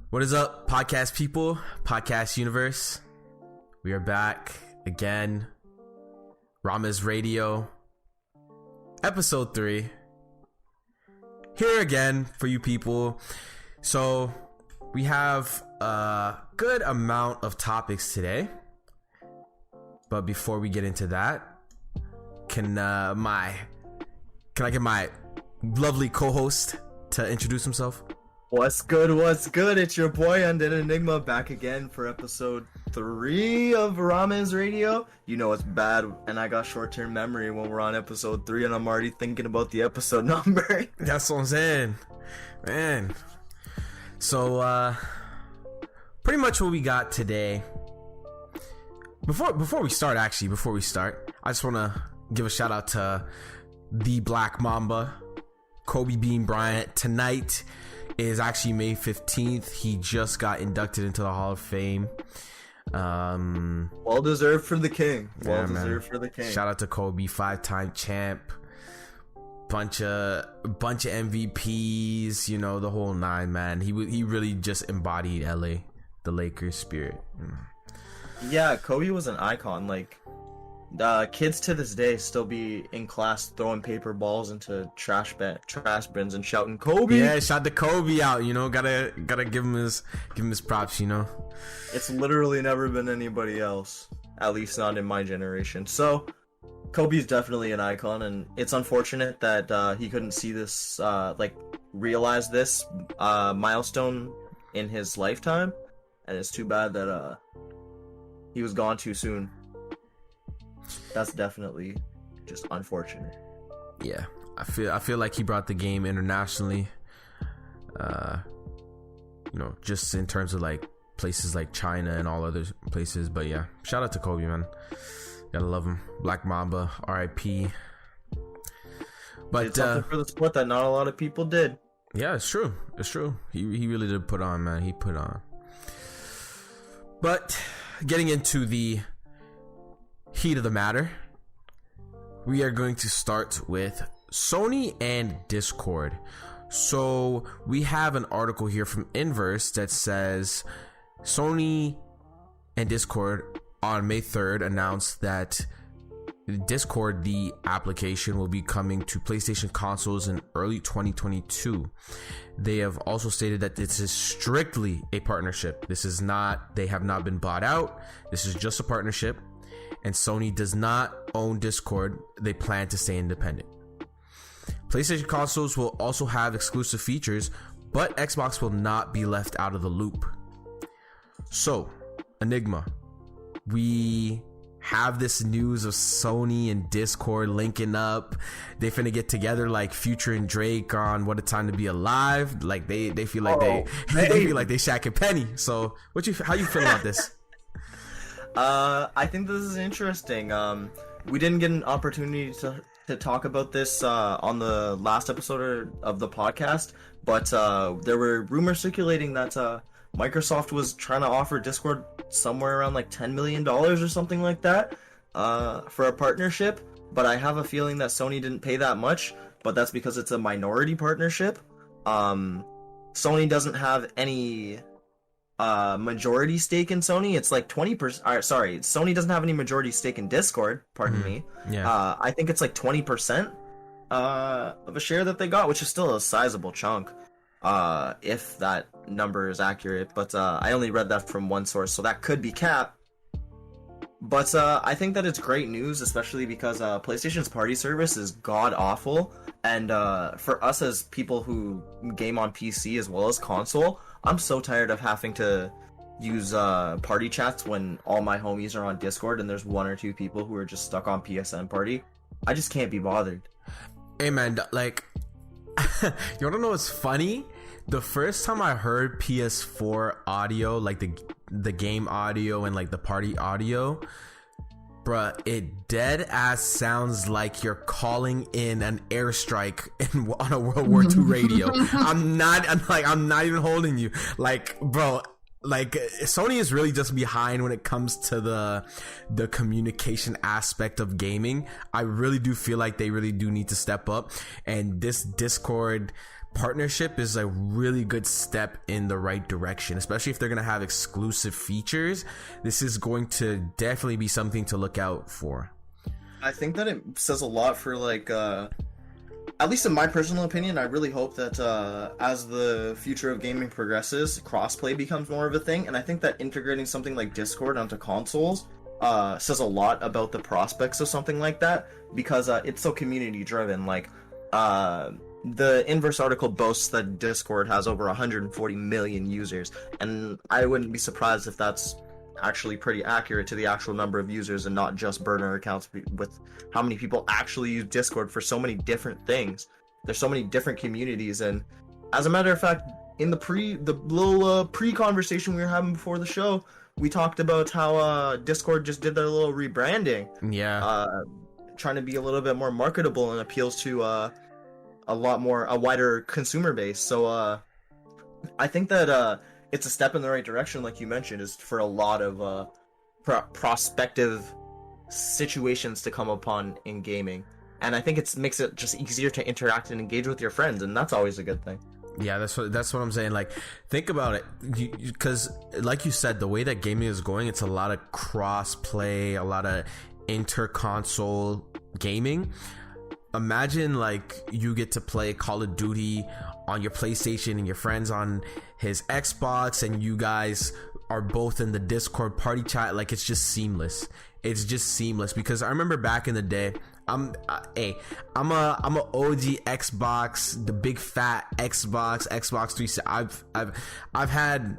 What is up, podcast people, podcast universe? We are back again. Ramehs Radio, episode 3. Here again for you people. So we have a good amount of topics today. But before we get into that, can I get my lovely co-host to introduce himself? What's good? It's your boy UndeadEnigma back again for episode 3 of Ramehs Radio. You know it's bad, and I got short-term memory when we're on episode 3, and I'm already thinking about the episode number. That's what I'm saying, man. So, pretty much what we got today. Before we start, I just want to give a shout out to the Black Mamba, Kobe Bean Bryant. Tonight is actually May 15th. He just got inducted into the Hall of Fame. Well deserved for the king. Shout out to Kobe, 5-time champ, bunch of MVPs, you know, the whole nine, man. He really just embodied LA, the Lakers spirit. Yeah, Kobe was an icon. Like, kids to this day still be in class throwing paper balls into trash bins and shouting Kobe. Yeah, shout the Kobe out. You know, gotta give him his props. You know, it's literally never been anybody else, at least not in my generation. So Kobe's definitely an icon, and it's unfortunate that he couldn't see this, realize this milestone in his lifetime, and it's too bad that he was gone too soon. That's definitely just unfortunate. Yeah, I feel like he brought the game internationally. You know, just in terms of like places like China and all other places. But yeah, shout out to Kobe, man. Gotta love him. Black Mamba, R.I.P. But it's something for the sport that not a lot of people did. Yeah, it's true. He really did put on, man. He put on. But getting into the heat of the matter, we are going to start with Sony and Discord. So we have an article here from Inverse that says Sony and Discord on May 3rd announced that Discord, the application, will be coming to PlayStation consoles in early 2022. They have also stated that this is strictly a partnership. They have not been bought out. This is just a partnership. And Sony does not own Discord. They plan to stay independent. PlayStation consoles will also have exclusive features, but Xbox will not be left out of the loop. So, Enigma, we have this news of Sony and Discord linking up. They finna get together like Future and Drake on What a Time to Be Alive. Like they feel like they feel like they Shaq and Penny. So how you feel about this? I think this is interesting. We didn't get an opportunity to talk about this on the last episode of the podcast, but there were rumors circulating that Microsoft was trying to offer Discord somewhere around like $10 million or something like that for a partnership. But I have a feeling that Sony didn't pay that much, but that's because it's a minority partnership. Sony doesn't have any majority stake in Sony. It's like 20%. Sony doesn't have any majority stake in Discord. Pardon me. Yeah. I think it's like 20% of a share that they got, which is still a sizable chunk, if that number is accurate. But I only read that from one source, so that could be cap. But I think that it's great news, especially because PlayStation's party service is god awful, and for us as people who game on PC as well as console, I'm so tired of having to use party chats when all my homies are on Discord and there's one or two people who are just stuck on PSN party. I just can't be bothered. Hey man, like, you wanna know what's funny? The first time I heard PS4 audio, like the game audio and like the party audio, bruh, it dead ass sounds like you're calling in an airstrike on a World War II radio. I'm not even holding you. Like, bro, like Sony is really just behind when it comes to the communication aspect of gaming. I really do feel like they really do need to step up, and this Discord partnership is a really good step in the right direction, especially if they're going to have exclusive features. This is going to definitely be something to look out for. I think that it says a lot for, like, at least in my personal opinion, I really hope that as the future of gaming progresses, crossplay becomes more of a thing. And I think that integrating something like Discord onto consoles says a lot about the prospects of something like that, because it's so community driven. Like, the Inverse article boasts that Discord has over 140 million users, and I wouldn't be surprised if that's actually pretty accurate to the actual number of users and not just burner accounts, with how many people actually use Discord for so many different things. There's so many different communities, and as a matter of fact, in the little pre-conversation we were having before the show, we talked about how Discord just did their little rebranding. Yeah. Trying to be a little bit more marketable and appeals to a wider consumer base. So I think that it's a step in the right direction, like you mentioned, is for a lot of prospective situations to come upon in gaming. And I think it makes it just easier to interact and engage with your friends, and that's always a good thing. Yeah, that's what I'm saying. Like, think about it, because like you said, the way that gaming is going, it's a lot of cross play, a lot of inter-console gaming. Imagine, like, you get to play Call of Duty on your PlayStation and your friends on his Xbox, and you guys are both in the Discord party chat. Like, it's just seamless. It's just seamless, because I remember back in the day, I'm a OG Xbox, the big fat Xbox 360. I've had,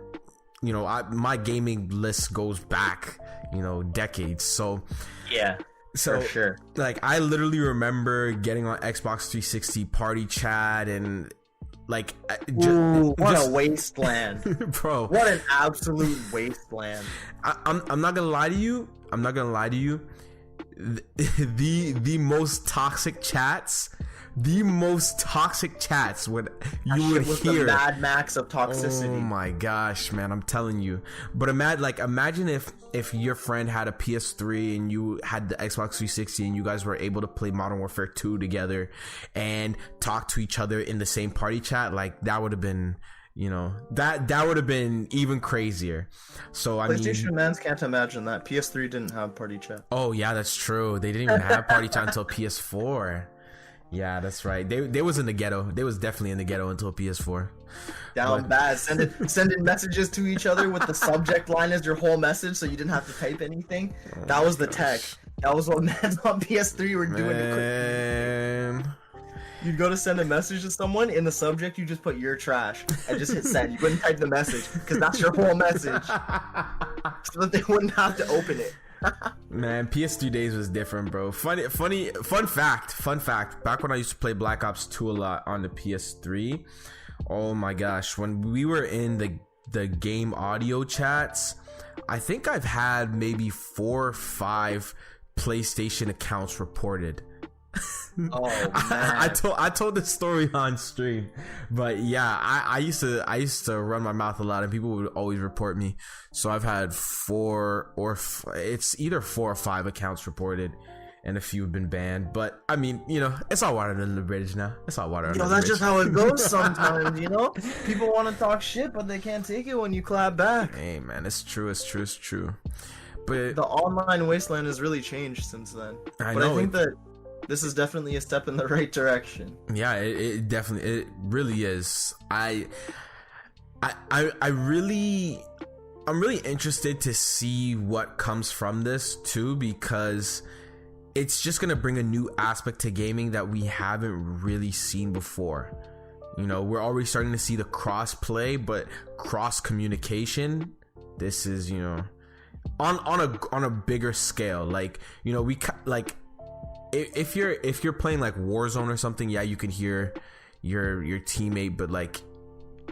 you know, my gaming list goes back, you know, decades. So yeah, so for sure. Like, I literally remember getting on Xbox 360 party chat, and like, what a wasteland, bro! What an absolute wasteland. I'm not gonna lie to you. The most toxic chats when you would hear the Mad Max of toxicity. Oh my gosh, man, I'm telling you. But imagine if your friend had a PS3 and you had the Xbox 360 and you guys were able to play Modern Warfare 2 together and talk to each other in the same party chat. Like, that would have been, you know, that would have been even crazier. So I mean, PlayStation mans can't imagine that. PS3 didn't have party chat. Oh yeah, that's true. They didn't even have party chat until PS4. Yeah, that's right. They was in the ghetto. They was definitely in the ghetto until PS4. Down bad. Sending messages to each other with the subject line as your whole message, so you didn't have to type anything. That was the tech. That was what mans on PS3 were doing. Man. You'd go to send a message to someone, in the subject you just put "you're trash" and just hit send. You wouldn't type the message, because that's your whole message, so that they wouldn't have to open it. Man, PS3 days was different, bro. Fun fact. Back when I used to play Black Ops 2 a lot on the PS3, oh my gosh, when we were in the game audio chats, I think I've had maybe 4 or 5 PlayStation accounts reported. Oh man. I told this story on stream, but yeah, I used to run my mouth a lot, and people would always report me. So I've had it's either 4 or 5 accounts reported, and a few have been banned. But I mean, you know, it's all water under the bridge now. It's all water under the bridge. That's just how it goes sometimes, you know? People want to talk shit, but they can't take it when you clap back. Hey man, it's true. But the online wasteland has really changed since then. I think that this is definitely a step in the right direction. Yeah, it definitely, it really is. I'm really interested to see what comes from this too, because it's just gonna bring a new aspect to gaming that we haven't really seen before. You know, we're already starting to see the cross play, but cross communication, this is, you know, on a bigger scale. Like, you know, if you're playing like Warzone or something, yeah, you can hear your teammate, but like,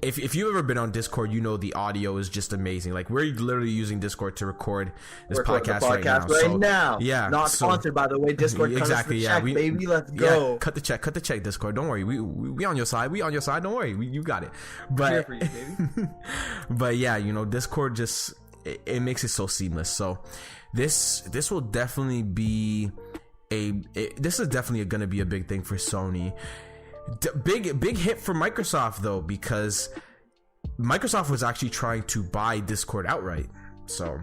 if you've ever been on Discord, you know the audio is just amazing. Like, we're literally using Discord to record this podcast right now. Yeah, not sponsored, by the way. Discord, exactly. Yeah, baby, let's go. Yeah, cut the check. Discord. Don't worry, we on your side. Don't worry, you got it. But here for you, baby. But yeah, you know, Discord just it makes it so seamless. So this will definitely be this is definitely going to be a big thing for Sony. Big hit for Microsoft though, because Microsoft was actually trying to buy Discord outright. So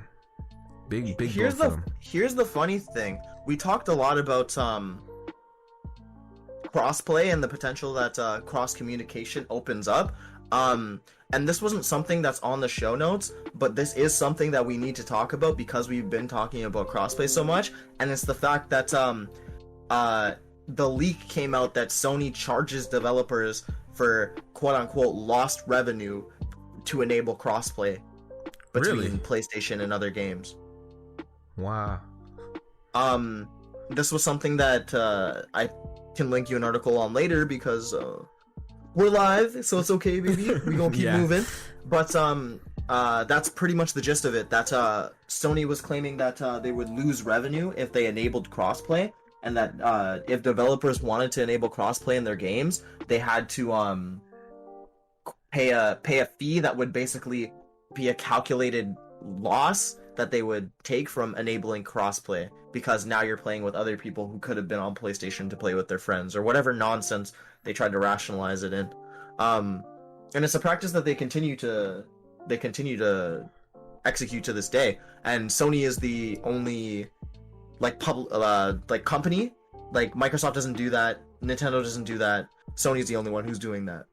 big here's goal for them. Here's the funny thing. We talked a lot about crossplay and the potential that cross communication opens up. And this wasn't something that's on the show notes, but this is something that we need to talk about because we've been talking about crossplay so much, and it's the fact that the leak came out that Sony charges developers for quote-unquote lost revenue to enable crossplay between PlayStation and other games. Wow. This was something that I can link you an article on later because we're live, so it's okay, baby. We gonna keep moving. But that's pretty much the gist of it. That Sony was claiming that they would lose revenue if they enabled crossplay, and that if developers wanted to enable crossplay in their games, they had to pay a fee that would basically be a calculated loss that they would take from enabling crossplay, because now you're playing with other people who could have been on PlayStation to play with their friends, or whatever nonsense they tried to rationalize it in. And it's a practice that they continue to execute to this day. And Sony is the only company. Like, Microsoft doesn't do that, Nintendo doesn't do that. Sony's the only one who's doing that.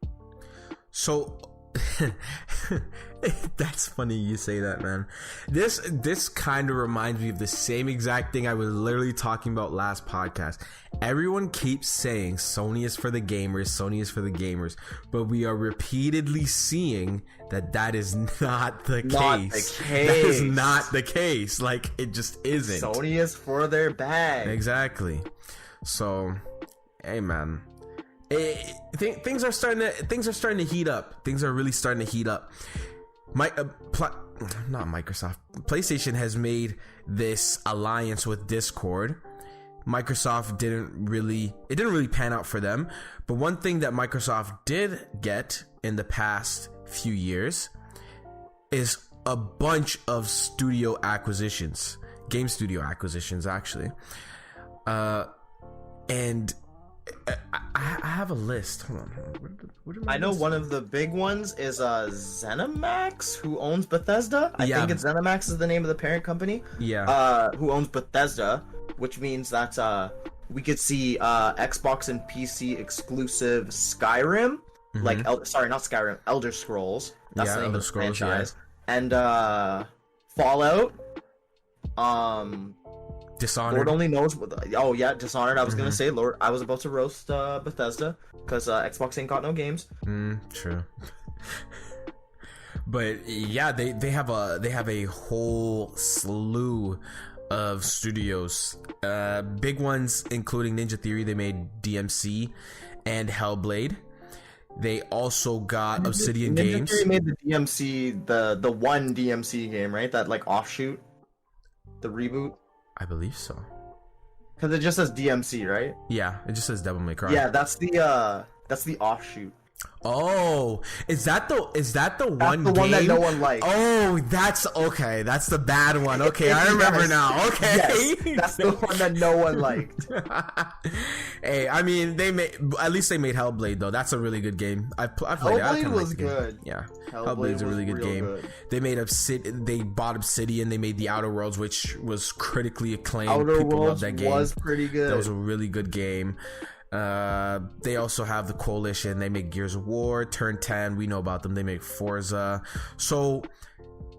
So that's funny you say that, man. This kind of reminds me of the same exact thing I was literally talking about last podcast. Everyone keeps saying Sony is for the gamers, Sony is for the gamers, but we are repeatedly seeing that is not the case. That is not the case. Like, it just isn't. Sony is for their bag. Exactly. So, hey, man. Things are starting to heat up. Things are really starting to heat up. Not Microsoft. PlayStation has made this alliance with Discord. Microsoft didn't really pan out for them. But one thing that Microsoft did get in the past few years is a bunch of studio acquisitions, game studio acquisitions, actually. And I have a list. Hold on. I know one of the big ones is ZeniMax, who owns Bethesda. I think it's ZeniMax is the name of the parent company. Yeah. Who owns Bethesda, which means that we could see Xbox and PC exclusive Skyrim, not Skyrim, Elder Scrolls. That's the name of the franchise. Yeah. And Fallout. Dishonored. Lord only knows what. Dishonored. I was gonna say, Lord. I was about to roast Bethesda because Xbox ain't got no games. True. But yeah, they have a whole slew of studios. Big ones including Ninja Theory. They made DMC and Hellblade. They also got Obsidian Games. Ninja Theory made the DMC, the one DMC game, right? That like offshoot, the reboot. I believe so. Because it just says DMC, right? Yeah, it just says Devil May Cry. Yeah, that's the offshoot. Oh, is that the one? That's the one that no one liked. Oh, that's okay. That's the bad one. Okay, I remember now. Okay, yes, that's the one that no one liked. Hey, I mean, at least they made Hellblade though. That's a really good game. I played it. Hellblade was good. Yeah, Hellblade's a really good game. Good. They made They bought Obsidian. They made the Outer Worlds, which was critically acclaimed. Outer People Worlds loved that game. Was pretty good. That was a really good game. They also have the Coalition. They make Gears of War, Turn 10. We know about them. They make Forza. So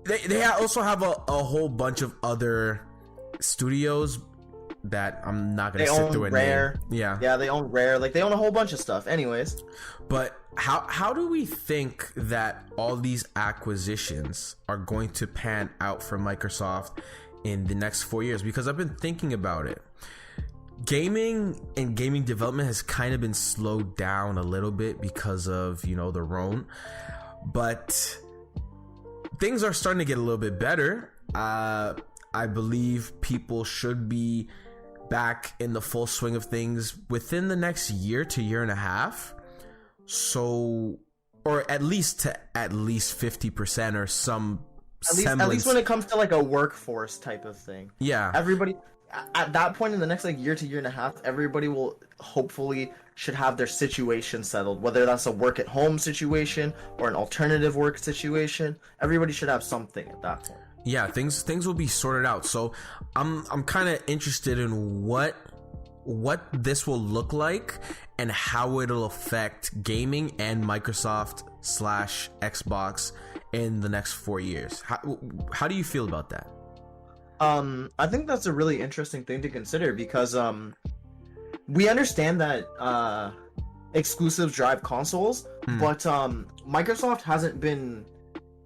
they also have a whole bunch of other studios that I'm not gonna sit through and Rare. name. Yeah, they own Rare. Like, they own a whole bunch of stuff. Anyways, but how do we think that all these acquisitions are going to pan out for Microsoft in the next 4 years? Because I've been thinking about it. Gaming and gaming development has kind of been slowed down a little bit because of, the Rona, but things are starting to get a little bit better. I believe people should be back in the full swing of things within the next year to year and a half. So, or at least 50% or some at least when it comes to like a workforce type of thing. Yeah. at that point in the next like year to year and a half, everybody will hopefully should have their situation settled, whether that's a work at home situation or an alternative work situation. Everybody should have something at that point. Yeah, things will be sorted out. So I'm kind of interested in what this will look like and how it'll affect gaming and Microsoft / Xbox in the next 4 years. How do you feel about that? I think that's a really interesting thing to consider because we understand that exclusives drive consoles, but Microsoft hasn't been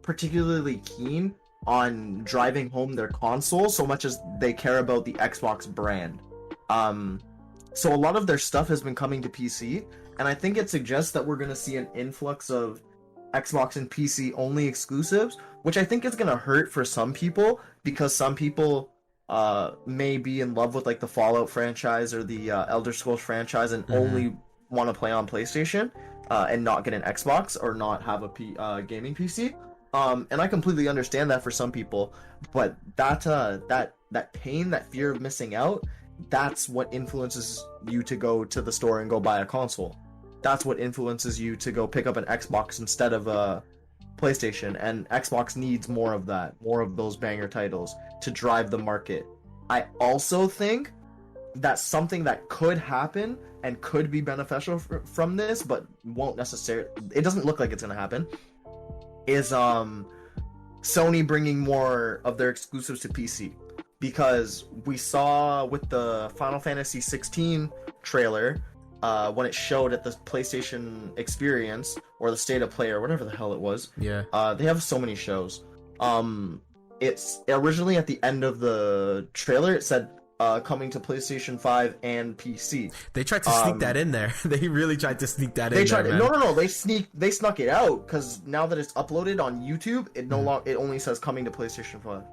particularly keen on driving home their console so much as they care about the Xbox brand. So a lot of their stuff has been coming to PC, and I think it suggests that we're going to see an influx of Xbox and PC only exclusives, which I think is going to hurt for some people because some people may be in love with like the Fallout franchise or the Elder Scrolls franchise and only want to play on PlayStation and not get an Xbox or not have a gaming PC. And I completely understand that for some people, but that pain, that fear of missing out, that's what influences you to go to the store and go buy a console. That's what influences you to go pick up an Xbox instead of a PlayStation, and Xbox needs more of that, more of those banger titles to drive the market. I also think that something that could happen and could be beneficial from this, but won't necessarily, it doesn't look like it's going to happen, is Sony bringing more of their exclusives to PC. Because we saw with the Final Fantasy 16 trailer, when it showed at the PlayStation Experience or the State of Play or whatever the hell it was. Yeah. They have so many shows. It's originally at the end of the trailer, it said coming to PlayStation 5 and PC. They tried to sneak that in there. They really tried to sneak that in there, man. No. They snuck it out because now that it's uploaded on YouTube, it it only says coming to PlayStation 5.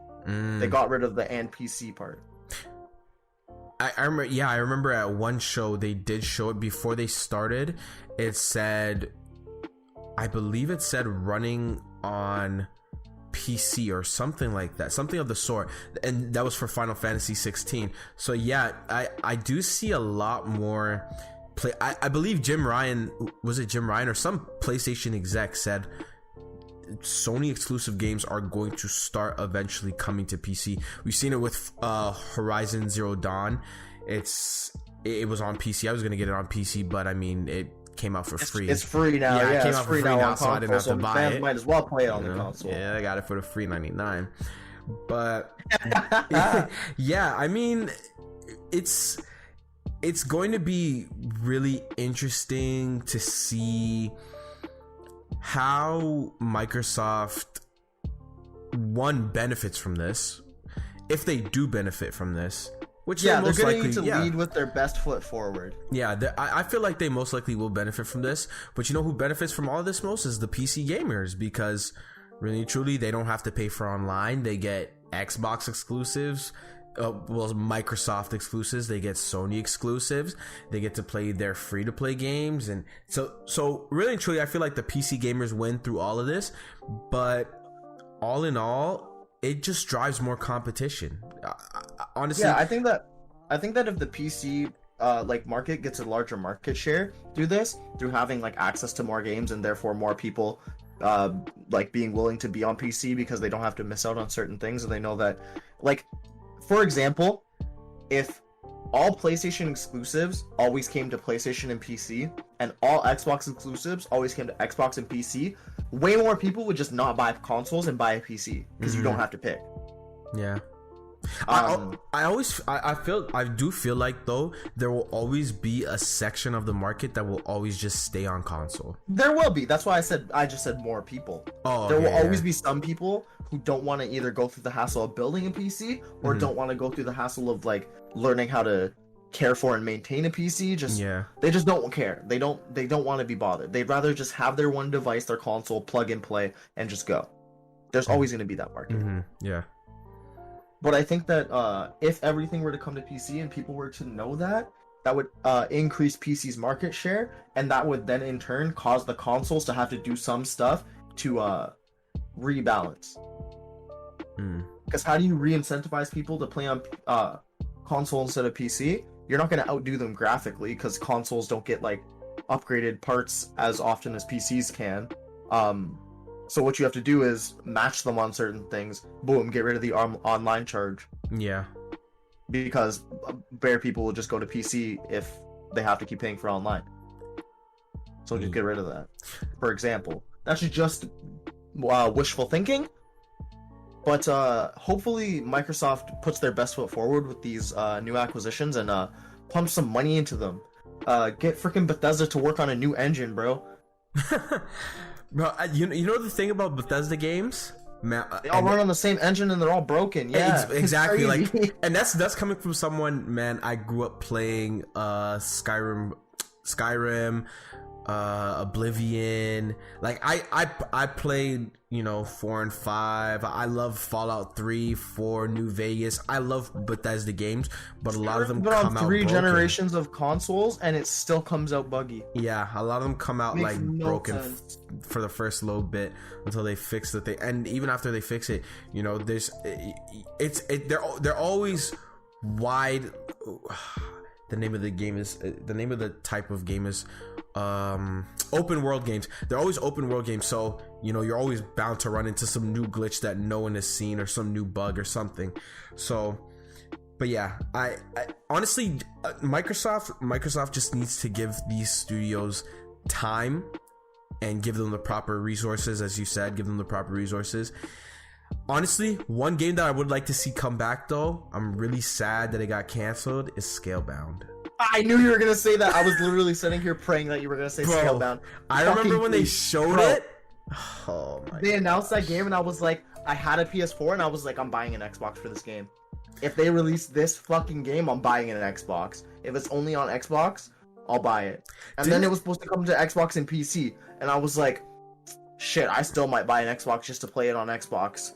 They got rid of the and PC part. I remember at one show they did show it before they started. It said, I believe it said running on PC or something like that, something of the sort, and that was for Final Fantasy 16. So yeah, I do see a lot more play. I believe Jim Ryan or some PlayStation exec said Sony exclusive games are going to start eventually coming to PC. We've seen it with Horizon Zero Dawn. It was on PC. I was gonna get it on PC, but I mean it came out for free. It's free now. Yeah, it came out for free now, so I didn't have to buy it. Might as well play it on the console. Yeah, I got it for the free $99. But yeah, I mean it's going to be really interesting to see how Microsoft benefits from this, if they do benefit from this, which they're going to need to lead with their best foot forward. Yeah, I feel like they most likely will benefit from this, but you know who benefits from all of this most is the PC gamers, because really truly they don't have to pay for online. They get Xbox exclusives, Microsoft exclusives, they get Sony exclusives, they get to play their free-to-play games, and so really and truly I feel like the PC gamers win through all of this, but all in all, it just drives more competition. Honestly, yeah, I think that if the PC market gets a larger market share through this, through having like access to more games and therefore more people being willing to be on PC because they don't have to miss out on certain things, and they know that, like, for example, if all PlayStation exclusives always came to PlayStation and PC, and all Xbox exclusives always came to Xbox and PC, way more people would just not buy consoles and buy a PC because you don't have to pick. Yeah. I do feel like though there will always be a section of the market that will always just stay on console. There will be. That's why I just said more people. There will always be some people who don't want to either go through the hassle of building a PC or don't want to go through the hassle of like learning how to care for and maintain a PC. They just don't care. They don't want to be bothered. They'd rather just have their one device, their console, plug and play, and just go. There's always going to be that market. Yeah. But I think that if everything were to come to PC and people were to know that would increase PC's market share, and that would then in turn cause the consoles to have to do some stuff to rebalance. Because how do you re-incentivize people to play on console instead of PC, you're not going to outdo them graphically because consoles don't get like upgraded parts as often as PCs can. So what you have to do is match them on certain things. Boom, get rid of the online charge. Yeah. Because bare people will just go to PC if they have to keep paying for online. So just get rid of that. For example, that's just wishful thinking. But hopefully Microsoft puts their best foot forward with these new acquisitions and pumps some money into them. Get freaking Bethesda to work on a new engine, bro. Bro, you know the thing about Bethesda games? Man, they all run on the same engine and they're all broken. Yeah, exactly. Like, and that's coming from someone. Man, I grew up playing Skyrim, Oblivion. Like I played, 4 and 5. I love Fallout 3, 4, New Vegas. I love Bethesda games, but a lot of them come out 3 broken. generations of consoles and it still comes out buggy. Yeah, a lot of them come out Makes no broken sense. For the first little bit until they fix the thing. And even after they fix it, they're always wide. The name of the type of game is open world games. They're always open world games, so you're always bound to run into some new glitch that no one has seen or some new bug or something. So, but yeah, I honestly, Microsoft just needs to give these studios time and give them the proper resources. As you said, give them the proper resources. Honestly, one game that I would like to see come back, though, I'm really sad that it got canceled, is Scalebound. I knew you were gonna say that. I was literally sitting here praying that you were gonna say Scalebound. I remember when they showed it. Oh my! They announced that game, and I was like, I had a PS4, and I was like, I'm buying an Xbox for this game. If they release this fucking game, I'm buying an Xbox. If it's only on Xbox, I'll buy it. And then it was supposed to come to Xbox and PC, and I was like, shit, I still might buy an Xbox just to play it on Xbox.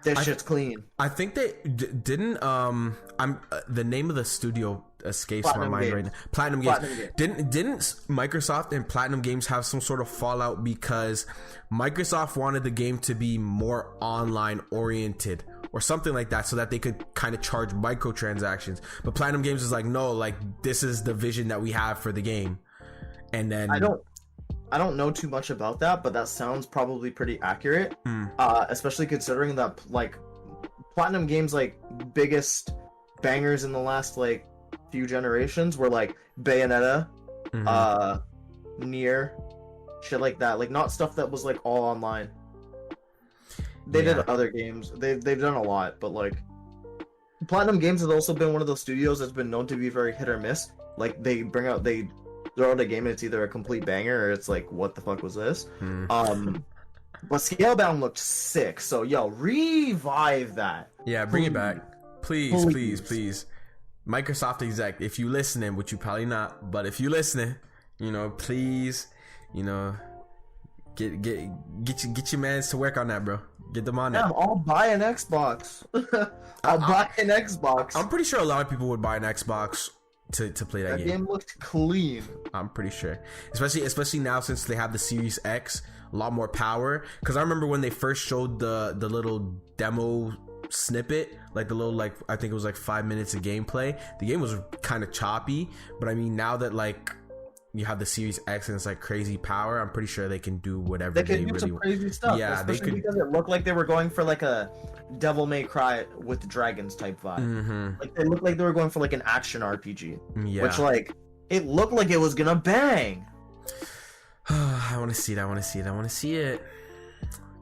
This shit's clean. I think they didn't. The name of the studio escapes Platinum my mind Games. right now. Platinum Games. Didn't Microsoft and Platinum Games have some sort of fallout because Microsoft wanted the game to be more online oriented or something like that, so that they could kind of charge microtransactions. But Platinum Games is like, no, like this is the vision that we have for the game. And then I don't know too much about that, but that sounds probably pretty accurate. Especially considering that like Platinum Games like biggest bangers in the last like few generations were like Bayonetta, Nier, shit like that. Like not stuff that was like all online. They did other games. They've done a lot, but like Platinum Games has also been one of those studios that's been known to be very hit or miss. Like they throw out a game and it's either a complete banger or it's like, what the fuck was this? But Scalebound looked sick, so yo, revive that. Yeah, bring it back. Please. Microsoft exec, if you listening, which you probably not, but if you listening, please, get your mans to work on that, bro. Get them on that. I'll buy an Xbox. I'll buy an Xbox. I'm pretty sure a lot of people would buy an Xbox to play that game. That game looked clean. I'm pretty sure, especially now since they have the Series X, a lot more power. Because I remember when they first showed the little demo snippet, like the little I think it was like 5 minutes of gameplay. The game was kind of choppy, but I mean now that like you have the Series X and it's like crazy power, I'm pretty sure they can do whatever they can do really some crazy stuff. Yeah, especially they could, because it looked like they were going for like a Devil May Cry with dragons type vibe. Like they looked like they were going for like an action RPG. Yeah, which like it looked like it was gonna bang. I want to see it.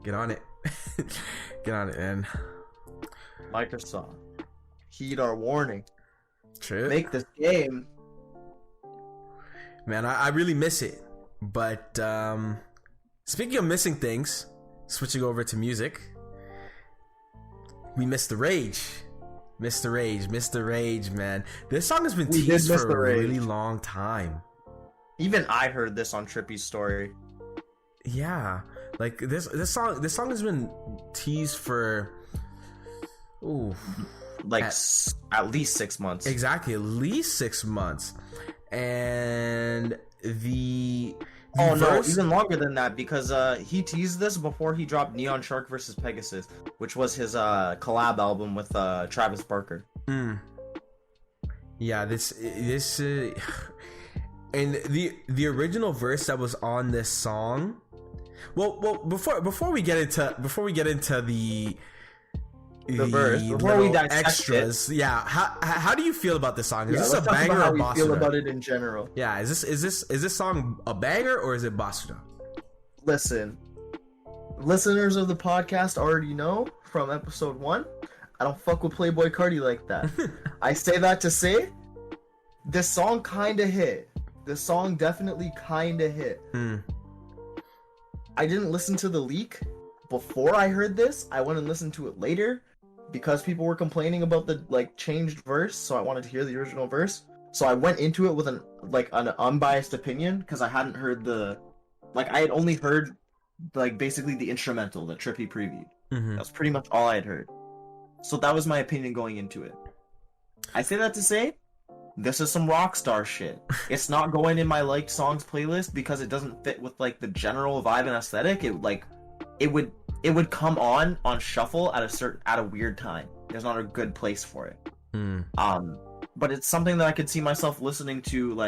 Get on it. Get on it, man. Microsoft, heed our warning. True. Make this game. Man, I really miss it. But speaking of missing things, switching over to music, we missed the Rage. Mr. Rage, man. This song has been teased for a really long time. Even I heard this on Trippy's story. Yeah, like this song has been teased for at least 6 months. Exactly, at least 6 months. And the no, even longer than that, because he teased this before he dropped Neon Shark vs. Pegasus, which was his collab album with Travis Barker. Yeah, this and the original verse that was on this song. Well, before we get into the verse, before we dissect extras, yeah. How do you feel about this song? Is this a banger or bossa? How you feel about it in general? Yeah, is this song a banger or is it bossa? Listen, listeners of the podcast already know from episode 1, I don't fuck with Playboi Carti like that. I say that to say, this song kinda hit. This song definitely kinda hit. I didn't listen to the leak before I heard this. I went and listened to it later because people were complaining about the changed verse, so I wanted to hear the original verse. So I went into it with an unbiased opinion because I hadn't heard I had only heard basically the instrumental, the Trippy preview. That was pretty much all I had heard. So that was my opinion going into it. I say that to say, this is some Rockstar shit. It's not going in my liked songs playlist because it doesn't fit with the general vibe and aesthetic. It would come on shuffle at a weird time. There's not a good place for it. But it's something that I could see myself listening to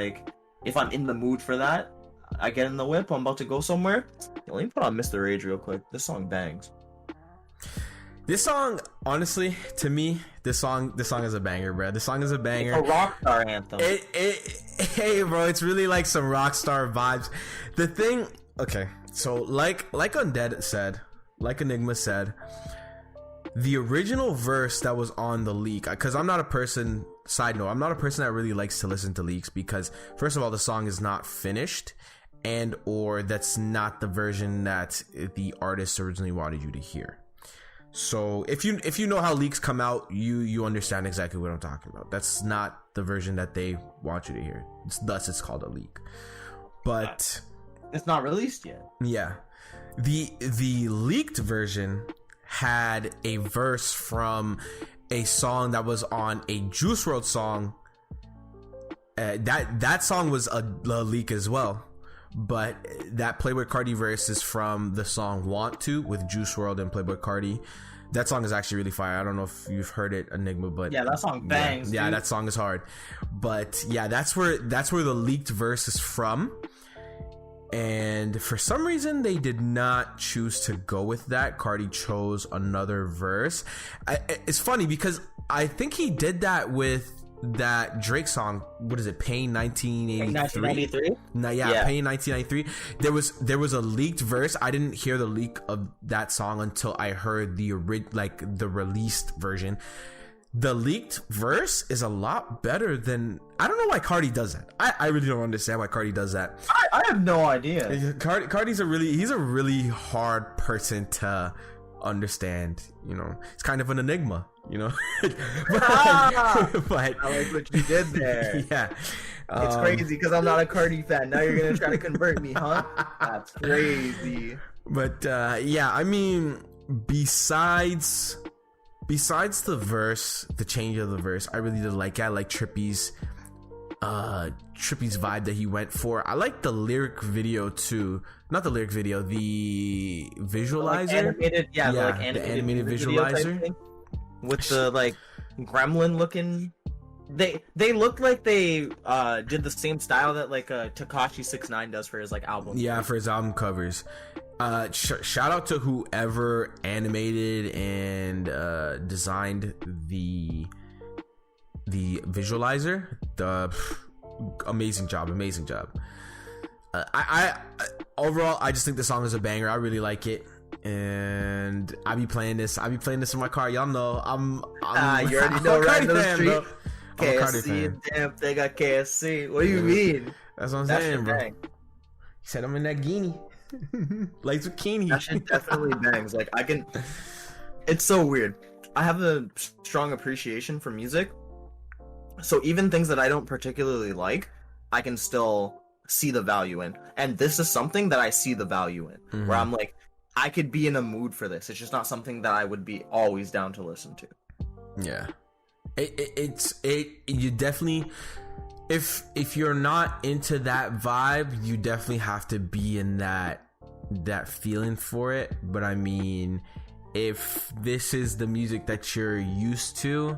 if I'm in the mood for that. I get in the whip, I'm about to go somewhere. Let me put on Mr. Rage real quick. This song bangs. This song, honestly, to me, this song is a banger, bro. This song is a banger. It's a Rockstar anthem. Hey, bro, it's really some Rockstar vibes. The thing, okay, so like Undead said, like Enigma said, the original verse that was on the leak, because I'm not a person, side note, I'm not a person that really likes to listen to leaks because, first of all, the song is not finished, and or that's not the version that the artist originally wanted you to hear. So if you know how leaks come out, you understand exactly what I'm talking about. That's not the version that they want you to hear. Thus it's called a leak. But it's not released yet. Yeah. The leaked version had a verse from a song that was on a Juice WRLD song. That song was a leak as well. But that Playboi Carti verse is from the song Want To with Juice WRLD and Playboi Carti. That song is actually really fire. I don't know if you've heard it, Enigma, but yeah, that song bangs. Yeah, that song is hard. But yeah, that's where the leaked verse is from. And for some reason, they did not choose to go with that. Carti chose another verse. It's funny because I think he did that with that Drake song. What is it? Pain 1983. Pain 1993. There was a leaked verse. I didn't hear the leak of that song until I heard the released version. The leaked verse is a lot better than. I don't know why Carti does that. I really don't understand why Carti does that. I have no idea. Carti's he's a really hard person to understand. It's kind of an enigma. But I like what you did there. Yeah, it's crazy because I'm not a Carti fan. Now you're gonna try to convert me, huh? That's crazy. But yeah, I mean, besides the verse, the change of the verse, I really did like it. I like Trippy's vibe that he went for. I like the lyric video too. Not the lyric video, the visualizer. The animated visualizer with the gremlin looking. They look like they did the same style that Tekashi 6ix9ine does for his album. Yeah, for his album covers. Shout out to whoever animated and designed the visualizer. Amazing job. I overall, I just think the song is a banger. I really like it, and I be playing this in my car. Y'all know I'm you already know, right down the street. Bro. KFC, damn thing got KFC. What do you mean? That's what I'm saying, bro. He said I'm in that guinea. Like zucchini. That shit definitely bangs. It's so weird. I have a strong appreciation for music, so even things that I don't particularly like, I can still see the value in. And this is something that I see the value in, where I'm I could be in a mood for this. It's just not something that I would be always down to listen to. Yeah, you definitely. If you're not into that vibe, you definitely have to be in that feeling for it. But I mean, if this is the music that you're used to,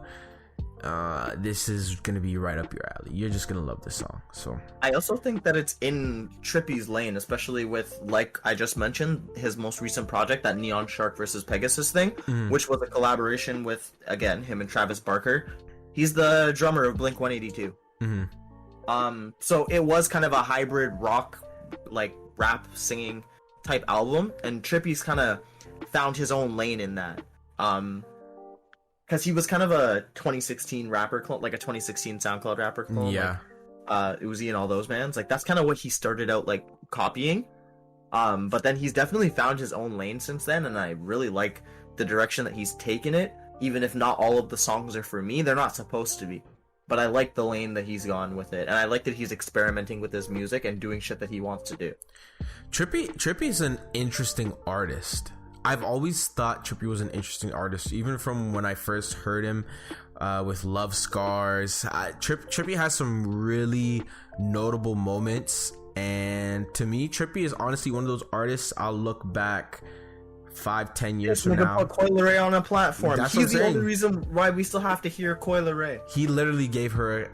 this is gonna be right up your alley. You're just gonna love this song. So I also think that it's in Trippy's lane, especially with, like I just mentioned, his most recent project, that Neon Shark versus Pegasus thing, which was a collaboration with, again, him and Travis Barker. He's the drummer of Blink 182. So it was kind of a hybrid rock, like rap singing type album, and Trippy's kind of found his own lane in that. Because he was kind of a 2016 rapper clone, like a 2016 SoundCloud rapper clone. Yeah. Like, Uzi and all those bands. Like, that's kind of what he started out, like, copying. But then he's definitely found his own lane since then, and I really like the direction that he's taken it. Even if not all of the songs are for me, they're not supposed to be. But I like the lane that he's gone with it, and I like that he's experimenting with his music and doing shit that he wants to do. Trippy's an interesting artist. I've always thought Trippy was an interesting artist, even from when I first heard him with Love Scars. Trippy has some really notable moments, and to me, Trippy is honestly one of those artists I'll look back 5-10 years from now. Put Coi Leray on a platform. That's He's the only reason why we still have to hear Coi Leray. He literally gave her,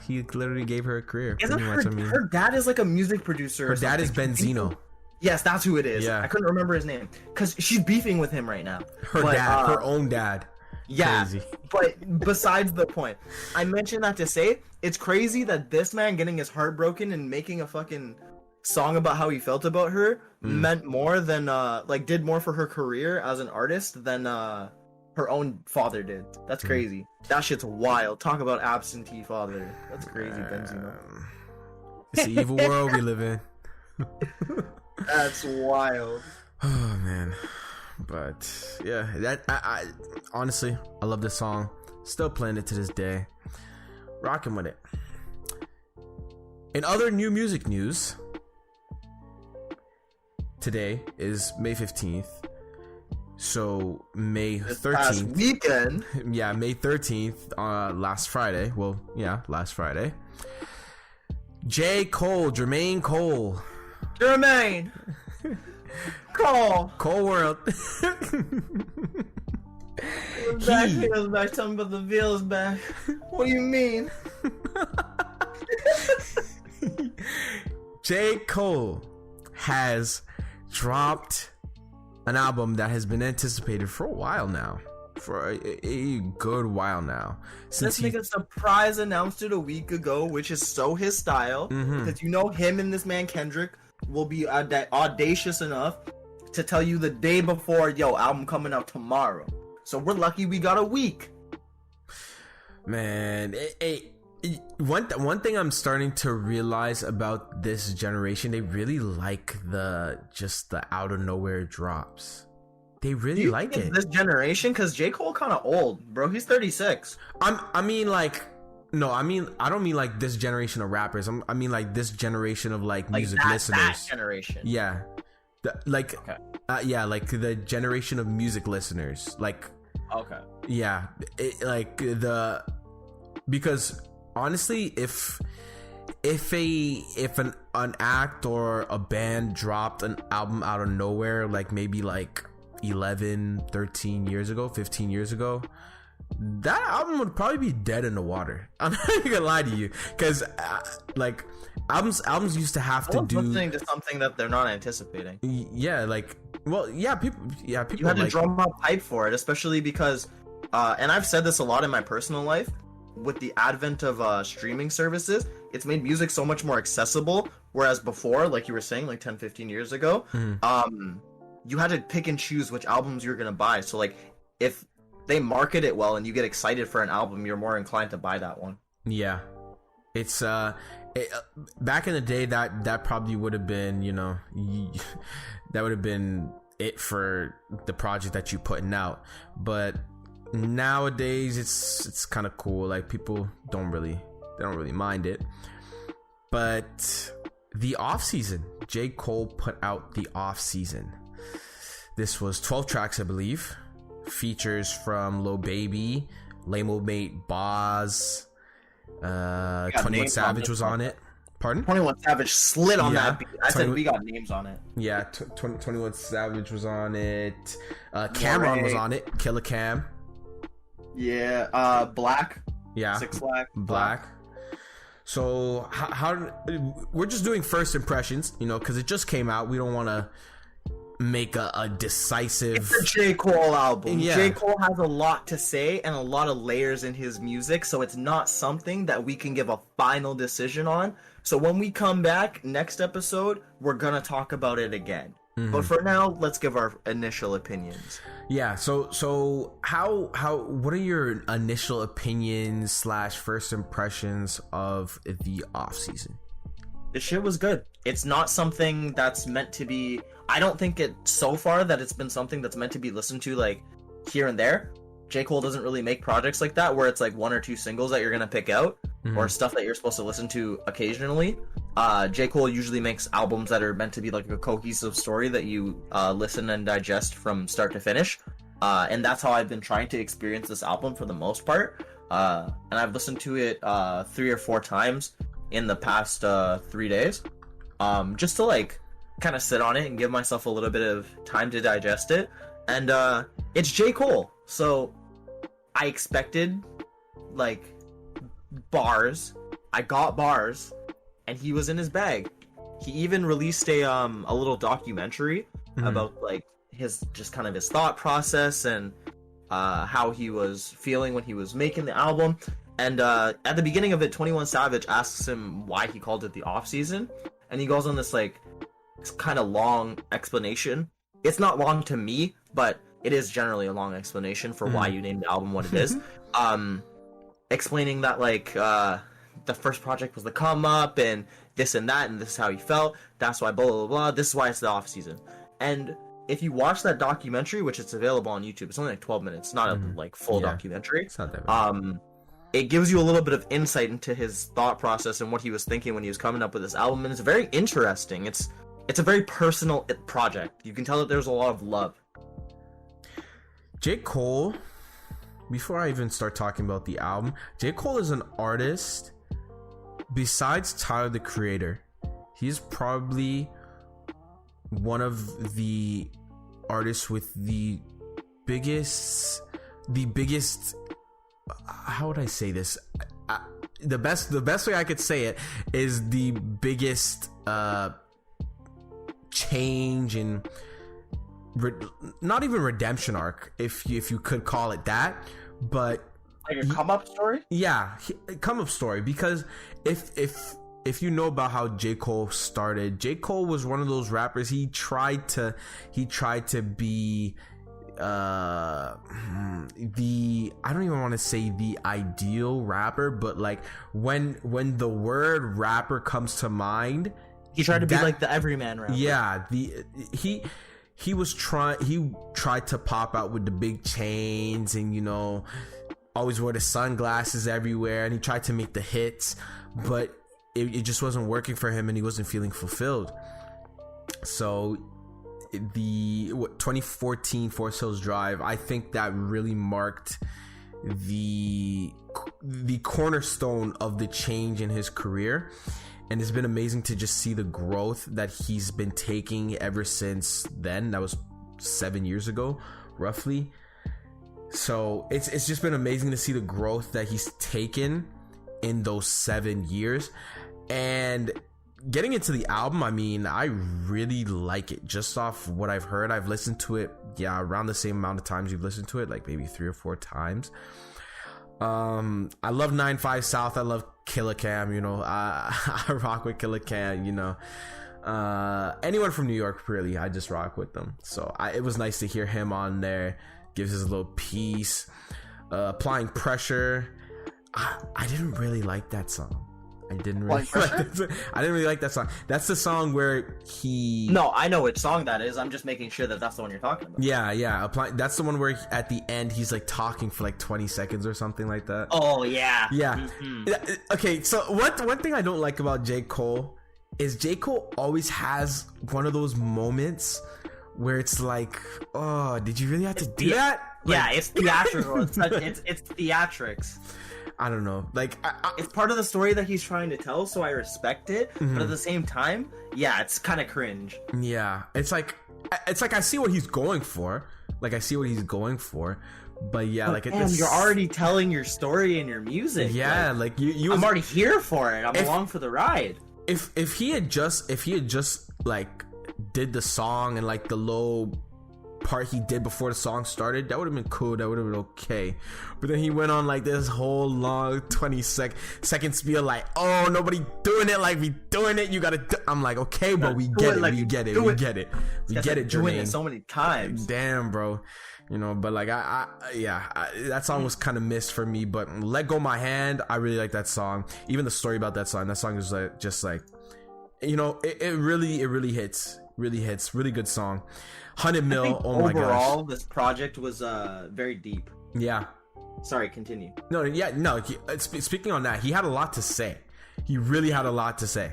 he literally gave her a career. Isn't her dad is like a music producer? Her dad is Benzino. Yes, that's who it is. Yeah. I couldn't remember his name because she's beefing with him right now. Her own dad. Yeah, crazy. But besides the point, I mentioned that to say it's crazy that this man getting his heart broken and making a fucking song about how he felt about her meant more than did more for her career as an artist than her own father did. That's crazy. That shit's wild. Talk about absentee father. That's crazy, Benzino. It's the evil world we live in. That's wild. Oh man. But yeah, that I honestly, I love this song. Still playing it to this day. Rocking with it. In other new music news, today is May 15th. So May 13th. Past weekend. Yeah, May 13th, last Friday. Well, yeah, last Friday. Jermaine Cole. Cole World. Back feels back. Tell me about the feels back. What do you mean? J. Cole has dropped an album that has been anticipated for a while now. For a good while now. Since this nigga surprise announced it a week ago, which is so his style. Because you know him and this man Kendrick will be audacious enough to tell you the day before, yo, album coming out tomorrow. So we're lucky we got a week. Man, one thing I'm starting to realize about this generation, they really like the out of nowhere drops. They really like it. This generation, because J. Cole kind of old, bro. He's 36. I don't mean like this generation of rappers. I mean like this generation of like music listeners. That generation. Yeah. Like the generation of music listeners. Like, okay. Yeah. Because honestly, if an act or a band dropped an album out of nowhere, like maybe like 11, 13 years ago, 15 years ago, that album would probably be dead in the water. I'm not even gonna lie to you, because like albums used to have to do listening to something that they're not anticipating. Yeah, like, well, people you had to drum up hype for it, especially because and I've said this a lot in my personal life, with the advent of streaming services, it's made music so much more accessible, whereas before, like you were saying, like 10-15 years ago, you had to pick and choose which albums you're gonna buy. So like if they market it well and you get excited for an album, you're more inclined to buy that one. Yeah, it's back in the day, that probably would have been, that would have been it for the project that you're putting out. But nowadays it's kind of cool. Like, people don't really mind it. But the off season, J. Cole put out the off season. This was 12 tracks, I believe. Features from Lil Baby, Lamo Mate Boz, 21 Savage was on it. Pardon? 21 Savage slid on that beat. I said we got names on it. Yeah, 21 Savage was on it. Cameron was on it. Killer Cam. Yeah, Black. Yeah, Six Flag. Black. So how we're just doing first impressions, you know, because it just came out. We don't want to make a decisive. It's a J. Cole album. Yeah. J. Cole has a lot to say and a lot of layers in his music, so it's not something that we can give a final decision on. So when we come back next episode, we're gonna talk about it again. But for now, let's give our initial opinions. Yeah. So how what are your initial opinions / first impressions of the off season? The shit was good. It's not something that's meant to be. I don't think it so far that it's been something that's meant to be listened to like here and there. J. Cole doesn't really make projects like that where it's like 1 or 2 singles that you're gonna pick out or stuff that you're supposed to listen to occasionally. J. Cole usually makes albums that are meant to be like a cohesive story that you listen and digest from start to finish. And that's how I've been trying to experience this album for the most part. And I've listened to it 3 or 4 times in the past 3 days. Just to like kind of sit on it and give myself a little bit of time to digest it. And it's J. Cole. So I expected like bars. I got bars. And he was in his bag. He even released a little documentary about like his just kind of his thought process and how he was feeling when he was making the album. And at the beginning of it, 21 Savage asks him why he called it the off season, and he goes on this like kind of long explanation. It's not long to me, but it is generally a long explanation for why you named the album what it is. Explaining that like the first project was the come up and this and that and this is how he felt, that's why blah blah blah, this is why it's the off season. And if you watch that documentary, which it's available on YouTube, it's only like 12 minutes, not a like full documentary. It's not that bad. It gives you a little bit of insight into his thought process and what he was thinking when he was coming up with this album, and it's very interesting. It's a very personal project. You can tell that there's a lot of love. J. Cole, before I even start talking about the album, J. Cole is an artist. Besides Tyler the Creator, he's probably one of the artists with the biggest how would I say this? The best way I could say it is the biggest change in not even redemption arc, if you could call it that, but like a come up story? Yeah, come up story. Because if you know about how J. Cole started, J. Cole was one of those rappers. He tried to be I don't even want to say the ideal rapper, but like when the word rapper comes to mind, he tried to be like the everyman rapper. Yeah, he tried to pop out with the big chains and, you know, always wore the sunglasses everywhere, and he tried to make the hits, but it just wasn't working for him and he wasn't feeling fulfilled. So the 2014 Forest Hills Drive, I think that really marked the cornerstone of the change in his career, and it's been amazing to just see the growth that he's been taking ever since then. That was 7 years ago roughly. So it's just been amazing to see the growth that he's taken in those 7 years. And getting into the album, I mean, I really like it. Just off what I've heard, I've listened to it, around the same amount of times you've listened to it, like maybe 3 or 4 times. I love 9-5 South. I love Killer Cam, you know. I rock with Killer Cam, you know. Anyone from New York, really, I just rock with them. So it was nice to hear him on there. Gives us a little piece. Applying Pressure. I didn't really like that song. I didn't really like that song. That's the song where he... No, I know which song that is. I'm just making sure that that's the one you're talking about. Yeah. That's the one where at the end he's like talking for like 20 seconds or something like that. Oh, yeah. Yeah. Mm-hmm. Okay, so one thing I don't like about J. Cole is J. Cole always has one of those moments where it's like, oh, did you really have to do that? Like, yeah, it's theatrical. it's theatrics. I don't know. Like, it's part of the story that he's trying to tell, so I respect it. Mm-hmm. But at the same time, yeah, it's kind of cringe. Yeah, it's like it's like I see what he's going for. Like I see what he's going for. But yeah, like you're already telling your story in your music. Yeah, like you I'm already here for it. I'm along for the ride. If he had just like did the song and like the low part he did before the song started, that would have been cool. That would have been okay. But then he went on like this whole long 20 second spiel like, oh, nobody doing it like we doing it. You gotta I'm like, okay, but we get it. We get it. We get it. We get it, doing Jermaine. it so many times. Damn, bro. You know, but like that song was kind of missed for me. But Let Go My Hand, I really like that song. Even the story about that song is like just like, you know, it really hits. Really hits. Really good song. 100 Mil. Oh my gosh. Overall, this project was very deep. Yeah. Sorry, continue. No. Speaking on that, he had a lot to say. He really had a lot to say.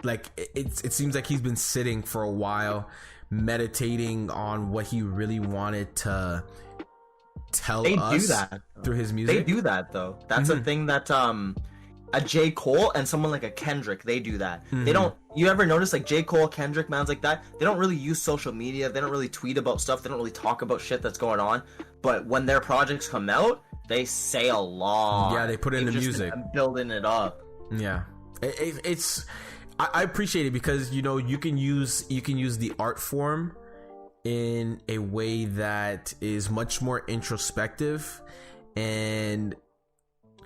Like it seems like he's been sitting for a while, meditating on what he really wanted to tell us. They do that through his music. They do that though. That's a thing that a J. Cole and someone like a Kendrick, they do that. They don't. You ever notice like J. Cole, Kendrick, mans like that? They don't really use social media. They don't really tweet about stuff. They don't really talk about shit that's going on. But when their projects come out, they say a lot. Yeah, they put it in the music, building it up. Yeah, it's. I appreciate it because you know you can use the art form in a way that is much more introspective and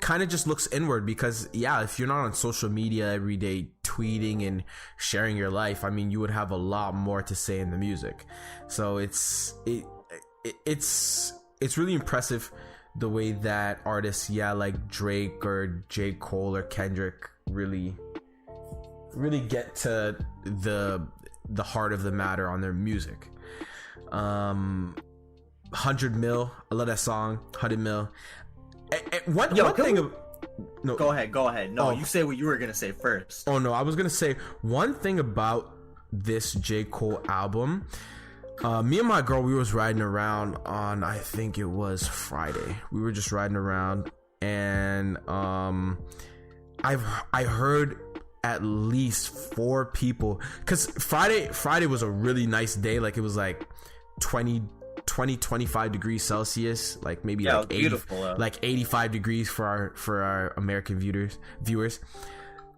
kind of just looks inward. Because yeah, if you're not on social media every day tweeting and sharing your life, I mean, you would have a lot more to say in the music. So it's really impressive the way that artists, like Drake or J. Cole or Kendrick really get to the heart of the matter on their music. 100 Mil, I love that song. 100 Mil. One thing. No, go ahead. No, you say what you were gonna say first. Oh no, I was gonna say one thing about this J. Cole album. Me and my girl, we was riding around on, I think it was Friday. We were just riding around, and I heard at least 4 people, because Friday was a really nice day. Like it was like 25 degrees Celsius, like maybe like 80, like 85 degrees for our American viewers.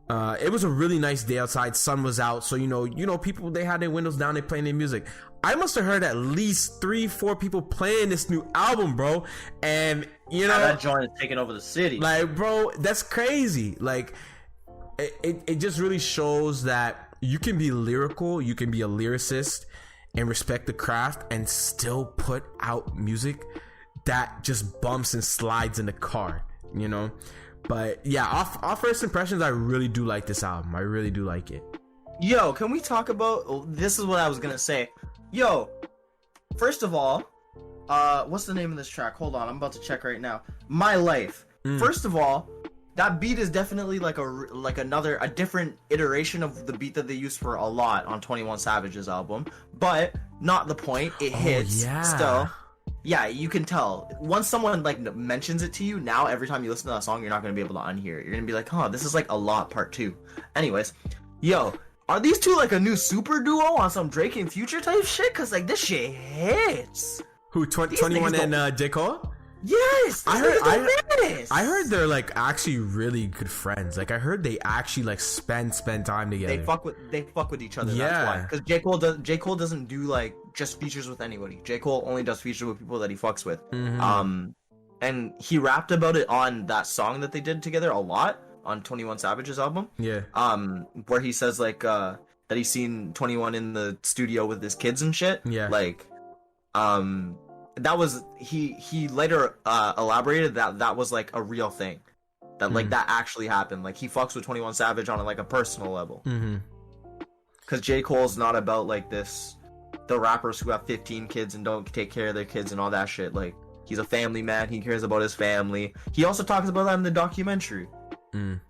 It was a really nice day outside. Sun was out, so you know people, they had their windows down, they playing their music. I must have heard at least 3-4 people playing this new album, bro. And you know that joint is taking over the city. Like, bro, that's crazy. Like it just really shows that you can be lyrical, you can be a lyricist and respect the craft and still put out music that just bumps and slides in the car, you know? But yeah, off first impressions, I really do like this album. I really do like it. Yo, can we talk about, this is what I was gonna say. Yo, first of all, what's the name of this track? Hold on, I'm about to check right now. My Life. First of all, that beat is definitely like a different iteration of the beat that they used for a lot on 21 Savage's album, but not the point. It hits still. Yeah, you can tell. Once someone like mentions it to you, now every time you listen to that song, you're not gonna be able to unhear it. You're gonna be like, huh, this is like a lot part 2. Anyways, yo, are these two like a new super duo on some Drake and Future type shit? Cause like this shit hits. Who, 21 and J. Cole? Yes, I heard they're like actually really good friends. Like I heard they actually like spend time together. They fuck with each other. Yeah, that's why. Because J. Cole doesn't do like just features with anybody. J. Cole only does features with people that he fucks with. And he rapped about it on that song that they did together a lot on 21 Savage's album. Yeah. Where he says like that he's seen 21 in the studio with his kids and shit. Yeah. Like, that was he later elaborated that was like a real thing, that like that actually happened. Like he fucks with 21 Savage on like a personal level. Because J. Cole's not about like this, the rappers who have 15 kids and don't take care of their kids and all that shit. Like he's a family man. He cares about his family. He also talks about that in the documentary.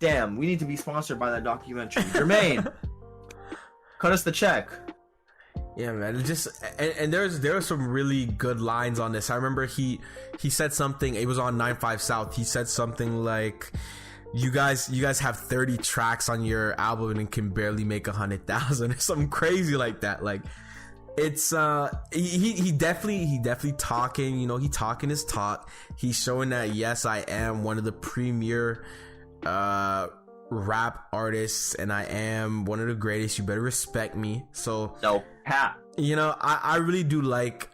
Damn, we need to be sponsored by that documentary. Jermaine, cut us the check. Yeah, man. There are some really good lines on this. I remember he said something. It was on 95 South. He said something like, "You guys have 30 tracks on your album and can barely make 100,000," or something crazy like that. Like, It's he definitely talking, you know, he talking his talk. He's showing that yes, I am one of the premier rap artists, and I am one of the greatest. You better respect me. So no hat. You know, I really do like,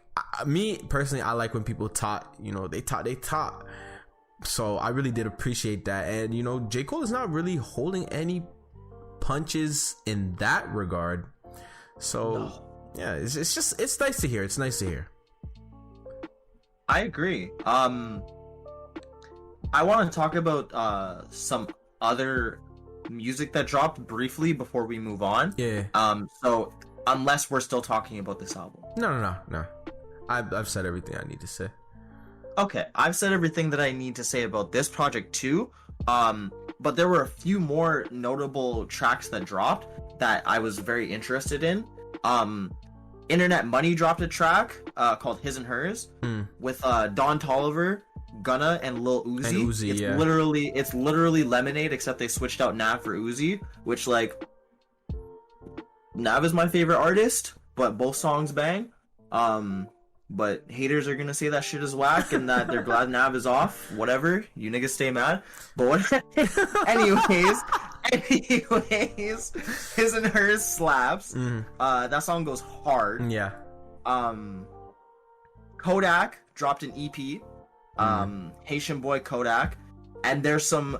me personally, I like when people talk, you know, they talk. So I really did appreciate that. And you know, J. Cole is not really holding any punches in that regard. So no. Yeah, it's nice to hear. It's nice to hear. I agree. I want to talk about some other music that dropped briefly before we move on. Yeah. So unless we're still talking about this album. No. I've said everything I need to say. Okay, I've said everything that I need to say about this project too. But there were a few more notable tracks that dropped that I was very interested in. Internet Money dropped a track called His and Hers with Don Toliver, Gunna, and Lil Uzi. And Uzi, It's literally Lemonade, except they switched out Nav for Uzi, which, like, Nav is my favorite artist, but both songs bang. But haters are gonna say that shit is whack and that they're glad Nav is off. Whatever, you niggas stay mad. But what? Anyways, His and Hers slaps. That song goes hard. Yeah. Kodak dropped an EP. Haitian Boy Kodak, and there's some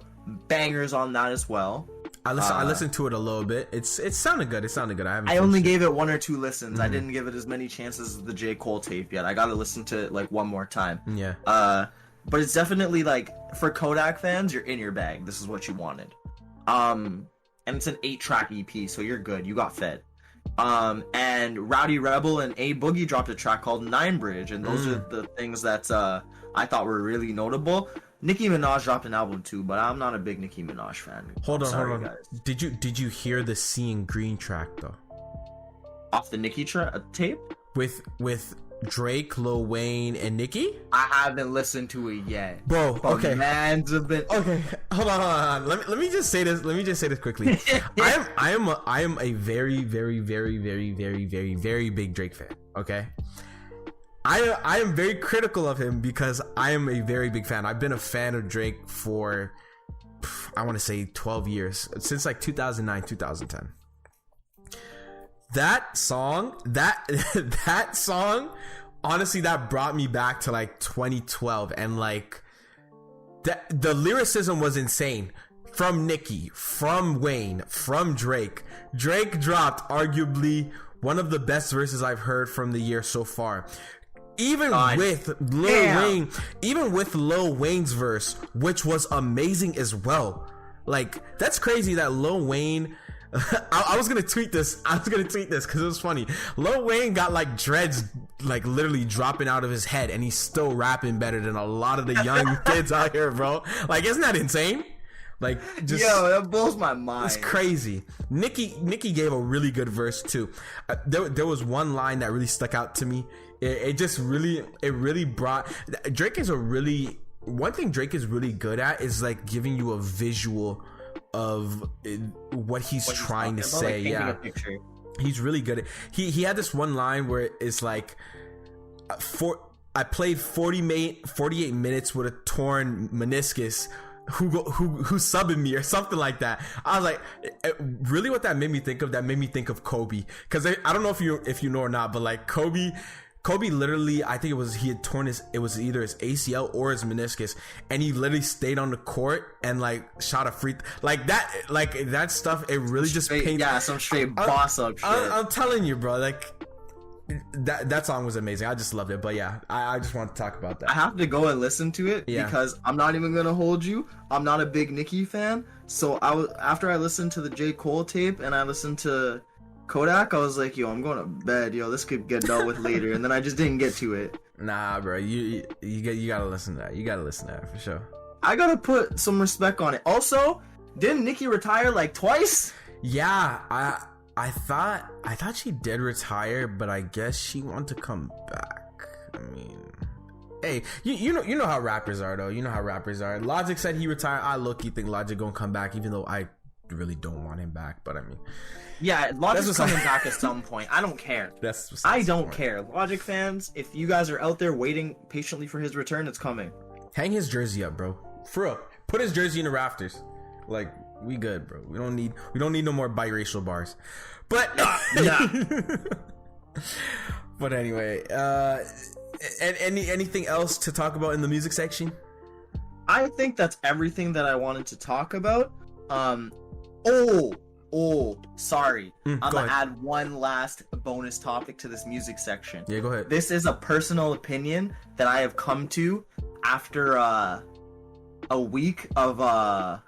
bangers on that as well. I listened to it a little bit. It sounded good. I only gave it 1 or 2 listens. I didn't give it as many chances as the J. Cole tape yet. I gotta listen to it like one more time. Yeah. But it's definitely, like, for Kodak fans, you're in your bag. This is what you wanted. And it's an 8-track EP, so you're good. You got fed. And Rowdy Rebel and A Boogie dropped a track called Nine Bridge, and those are the things that I thought were really notable. Nicki Minaj dropped an album too, but I'm not a big Nicki Minaj fan. Hold on. Guys. Did you hear the Seeing Green track though? Off the Nicki tape? With Drake, Lil Wayne, and Nicki? I haven't listened to it yet. Bro, okay. Man's a bit. Okay, hold on. Let me just say this. Let me just say this quickly. I am a very, very, very, very, very, very, very big Drake fan. Okay. I am very critical of him because I am a very big fan. I've been a fan of Drake for, I want to say 12 years, since like 2009, 2010. That song, honestly, that brought me back to like 2012, and like the lyricism was insane. From Nicki, from Wayne, from Drake. Drake dropped arguably one of the best verses I've heard from the year so far. Even with Lil Wayne's verse, which was amazing as well. Like, that's crazy that Lil Wayne I was gonna tweet this because it was funny. Lil Wayne got like dreads like literally dropping out of his head, and he's still rapping better than a lot of the young kids out here, bro. Like, isn't that insane? Like, just, yo, that blows my mind. It's crazy. Nicki gave a really good verse too. There was one line that really stuck out to me. It really brought. Drake is one thing Drake is really good at is like giving you a visual of what he's trying to say. Like, yeah, he's really good at. He had this one line where it's like, I played 48 minutes with a torn meniscus. Who subbing me or something like that. I was like, really, what that made me think of? That made me think of Kobe, because I don't know if you know or not, but like Kobe literally, I think he had torn it was either his ACL or his meniscus, and he literally stayed on the court and like shot a free like that stuff. It really just paints some straight boss up shit. I'm telling you, bro, like that song was amazing. I just loved it. But yeah, I just want to talk about that. I have to go and listen to it because I'm not even gonna hold you. I'm not a big Nicki fan, so after I listened to the J. Cole tape and I listened to Kodak, I was like, yo, I'm going to bed. Yo, this could get dealt with later, and then I just didn't get to it. Nah, bro, you gotta listen to that. You gotta listen to that for sure. I gotta put some respect on it. Also, didn't Nicki retire like twice? Yeah, I thought she did retire, but I guess she wanted to come back. I mean, hey, you know how rappers are though. You know how rappers are. Logic said he retired. I low-key think Logic gonna come back, even though I really don't want him back, but I mean, yeah, Logic's coming back at some point. I don't care. I don't care. Logic fans, if you guys are out there waiting patiently for his return, it's coming. Hang his jersey up, bro. For real. Put his jersey in the rafters. Like, we good, bro. We don't need no more biracial bars. But Nah. But anyway, anything else to talk about in the music section? I think that's everything that I wanted to talk about. Sorry. I'm gonna add one last bonus topic to this music section. Yeah, go ahead. This is a personal opinion that I have come to after a week of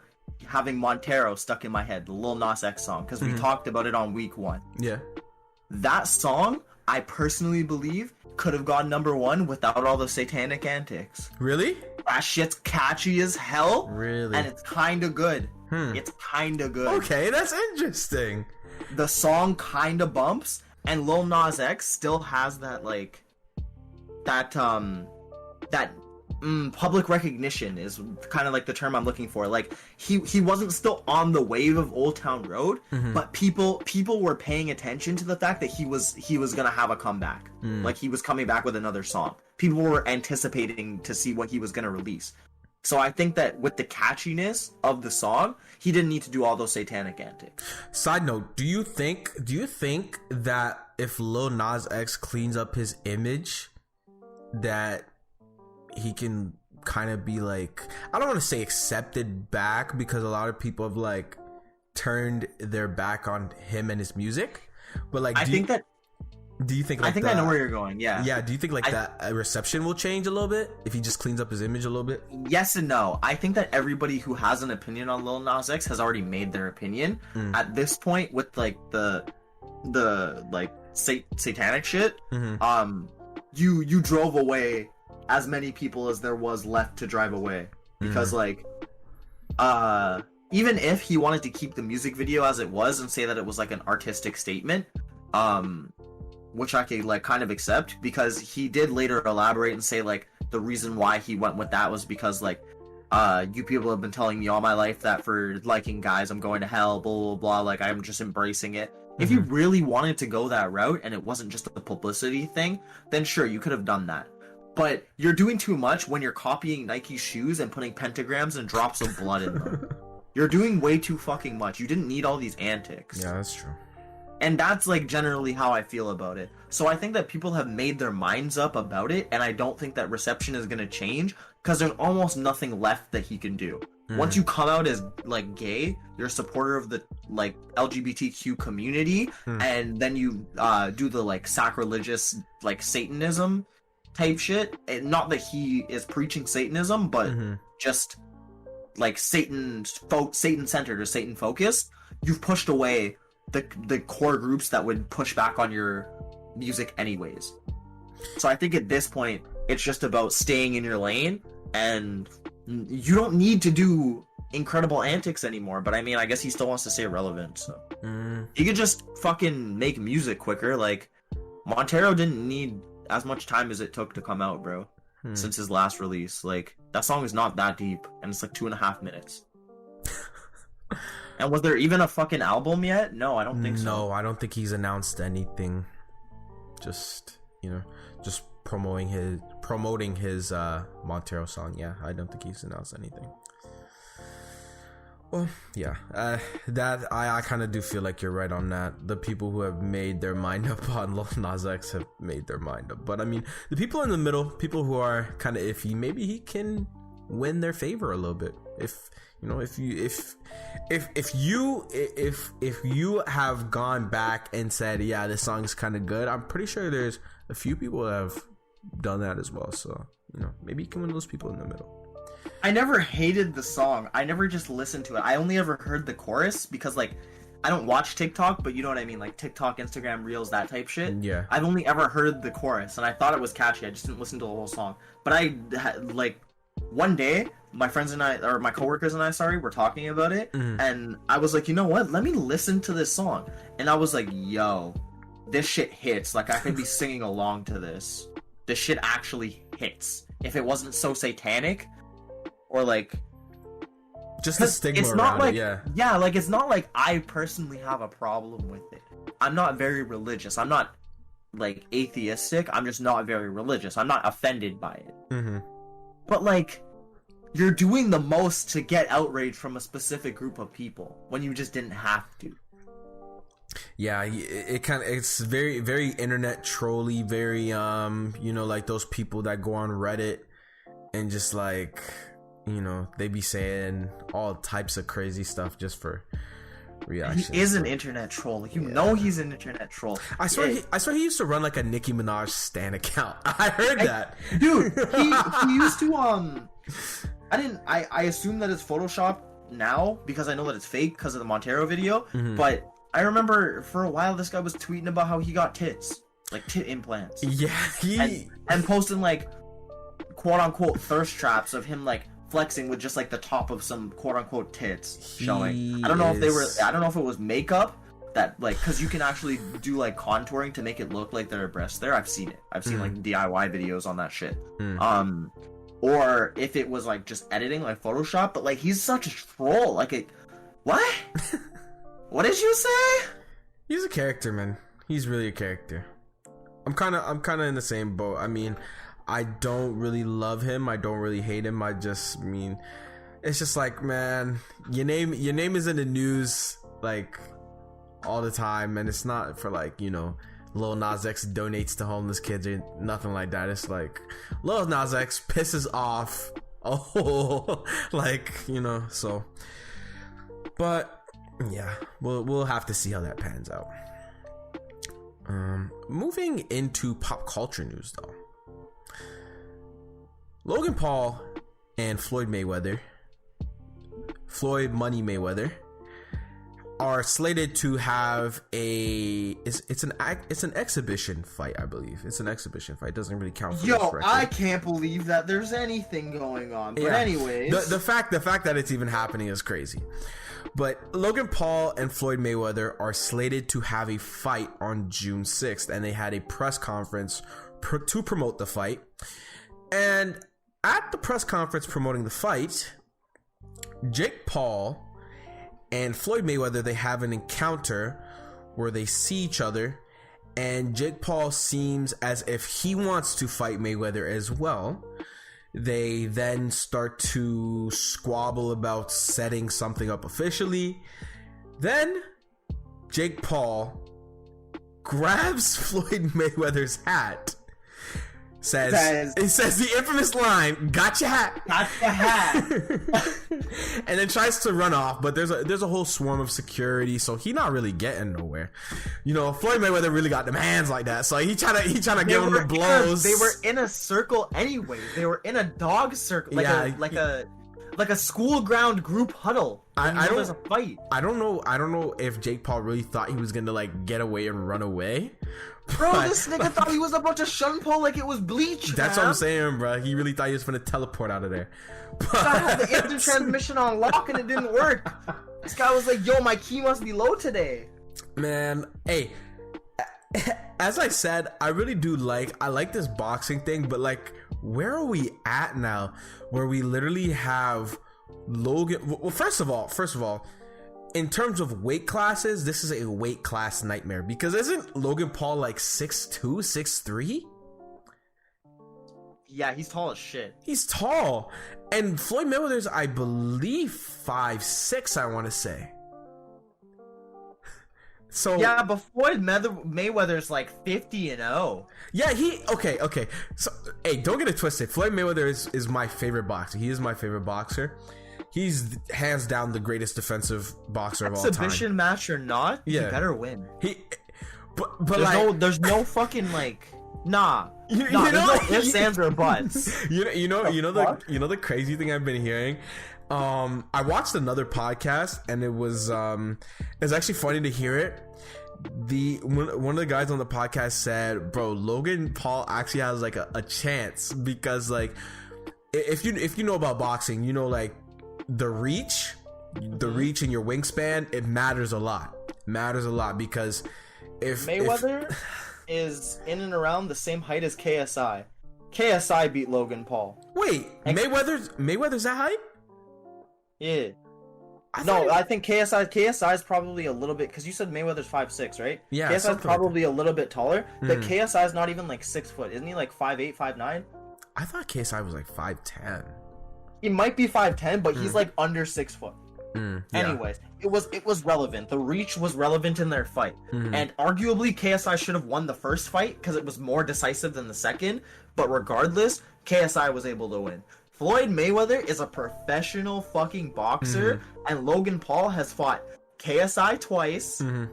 having Montero stuck in my head, the Lil Nas X song, because we talked about it on week 1. Yeah. That song, I personally believe, could have gone number 1 without all the satanic antics. Really? That shit's catchy as hell. Really? And it's kinda good. It's kinda good. Okay, that's interesting. The song kinda bumps, and Lil Nas X still has that, like, that public recognition is kind of like the term I'm looking for. Like, he wasn't still on the wave of Old Town Road, but people were paying attention to the fact that he was gonna have a comeback. Like, he was coming back with another song. People were anticipating to see what he was gonna release. So I think that with the catchiness of the song, he didn't need to do all those satanic antics. Side note, do you think that if Lil Nas X cleans up his image, that he can kind of be like, I don't want to say accepted back, because a lot of people have like turned their back on him and his music, but like I think I know where you're going. Yeah. Do you think like that reception will change a little bit if he just cleans up his image a little bit? Yes and no. I think that everybody who has an opinion on Lil Nas X has already made their opinion at this point with like the like satanic shit. You drove away as many people as there was left to drive away, because like even if he wanted to keep the music video as it was and say that it was like an artistic statement, which I could like kind of accept, because he did later elaborate and say like the reason why he went with that was because like you people have been telling me all my life that for liking guys I'm going to hell, blah blah blah, like I'm just embracing it. If you really wanted to go that route and it wasn't just a publicity thing, then sure, you could have done that. But you're doing too much when you're copying Nike shoes and putting pentagrams and drops of blood in them. You're doing way too fucking much. You didn't need all these antics. Yeah, that's true. And that's like generally how I feel about it. So I think that people have made their minds up about it, and I don't think that reception is going to change, because there's almost nothing left that he can do. Once you come out as like gay, you're a supporter of the like LGBTQ community, and then you do the like sacrilegious like Satanism type shit. And not that he is preaching Satanism, but just like Satan centered or Satan focused. You've pushed away the core groups that would push back on your music anyways. So I think at this point it's just about staying in your lane, and you don't need to do incredible antics anymore. But I mean, I guess he still wants to stay relevant, so he could just fucking make music quicker. Like, Montero didn't need as much time as it took to come out, bro. Since his last release, like, that song is not that deep, and it's like 2.5 minutes. And was there even a fucking album yet? No, I don't think so. No, I don't think he's announced anything. Just, just promoting his Montero song. Yeah, I don't think he's announced anything. Well, yeah, that I kind of do feel like you're right on that. The people who have made their mind up on Lil Nas X have made their mind up. But I mean, the people in the middle, people who are kind of iffy, maybe he can win their favor a little bit. If you have gone back and said, yeah, this song is kind of good, I'm pretty sure there's a few people that have done that as well. So, maybe you can win those people in the middle. I never hated the song. I never just listened to it. I only ever heard the chorus because, like, I don't watch TikTok, but you know what I mean? Like, TikTok, Instagram, Reels, that type shit. Yeah. I've only ever heard the chorus, and I thought it was catchy. I just didn't listen to the whole song. But one day, my friends and I, or my coworkers and I, were talking about it, and I was like, you know what? Let me listen to this song. And I was like, yo, this shit hits. Like, I could be singing along to this. This shit actually hits. If it wasn't so satanic, or like just the stigma it's around not like, it. Yeah, like it's not like I personally have a problem with it. I'm not very religious. I'm not like atheistic. I'm just not very religious. I'm not offended by it. Mm-hmm. But like, you're doing the most to get outrage from a specific group of people when you just didn't have to. Yeah, it's very, very internet trolly, very like those people that go on Reddit and just like, they be saying all types of crazy stuff just for reaction. He is an internet troll. He's an internet troll. I swear he used to run like a Nicki Minaj stan account. I heard that. Dude, he used to I assume that it's Photoshop now because I know that it's fake because of the Montero video, Mm-hmm. but I remember for a while this guy was tweeting about how he got tits, like tit implants. Yeah, and posting like quote unquote thirst traps of him like flexing with just like the top of some quote unquote tits showing. I don't know if it was makeup that like, because you can actually do like contouring to make it look like there are breasts there. I've seen it. I've seen like DIY videos on that shit. Or if it was like just editing like Photoshop, but like he's such a troll. Like what? What did you say? He's a character, man. He's really a character. I'm kind of in the same boat. I mean, I don't really love him. I don't really hate him. It's just like, man, your name is in the news like all the time, and it's not for like, Lil Nas X donates to homeless kids or nothing like that. It's like Lil Nas X pisses off a whole so. But yeah, we'll have to see how that pans out. Moving into pop culture news though. Logan Paul and Floyd Money Mayweather are slated to have it's an exhibition fight, I believe. It's an exhibition fight. It doesn't really count for this record. I can't believe that there's anything going on. But anyways, the fact that it's even happening is crazy. But Logan Paul and Floyd Mayweather are slated to have a fight on June 6th, and they had a press conference to promote the fight. And at the press conference promoting the fight, Jake Paul and Floyd Mayweather, they have an encounter where they see each other, and Jake Paul seems as if he wants to fight Mayweather as well. They then start to squabble about setting something up officially. Then Jake Paul grabs Floyd Mayweather's hat. Says the infamous line, "Got your hat." Got your hat. And then tries to run off, but there's a whole swarm of security, so he not really getting nowhere. Floyd Mayweather really got them hands like that, so he trying to give him the blows. They were in a circle anyway. They were in a dog circle, like a school ground group huddle. I don't. There's a fight. I don't know if Jake Paul really thought he was gonna like get away and run away. Bro, this nigga thought he was about to shun Paul like it was Bleach. That's what I'm saying, bro. He really thought he was gonna teleport out of there. I had the instant transmission on lock and it didn't work. This guy was like, "Yo, my key must be low today." Man, hey. As I said, I really do I like this boxing thing, but like, where are we at now? Where we literally have Logan. Well, first of all, in terms of weight classes, this is a weight class nightmare because isn't Logan Paul like 6'2", 6'3"? Yeah, he's tall as shit. He's tall, and Floyd Mayweather's, I believe, 5'6". I want to say. So yeah, but Floyd Mayweather's like 50-0. Yeah, okay. So hey, don't get it twisted. Floyd Mayweather is my favorite boxer. He is my favorite boxer. He's hands down the greatest defensive boxer of all time. Exhibition match or not, he better win. But there's no fucking like there's no ifs, ands, or buts. You know the crazy thing I've been hearing. I watched another podcast and it was it's actually funny to hear it. One of the guys on the podcast said, "Bro, Logan Paul actually has like a chance because like if you know about boxing, like the reach and your wingspan, it matters a lot. Because if Mayweather is in and around the same height as KSI. KSI beat Logan Paul. Wait, Mayweather's that height? Yeah. I think KSI is probably a little bit, because you said Mayweather's 5'6", right? Yeah, KSI is probably like a little bit taller, but KSI is not even like 6 foot. Isn't he like 5'8", 5'9"? I thought KSI was like 5'10". He might be 5'10", but he's like under 6 foot. Yeah. Anyways, it was relevant. The reach was relevant in their fight, and arguably KSI should have won the first fight because it was more decisive than the second. But regardless, KSI was able to win. Floyd Mayweather is a professional fucking boxer, and Logan Paul has fought KSI twice. And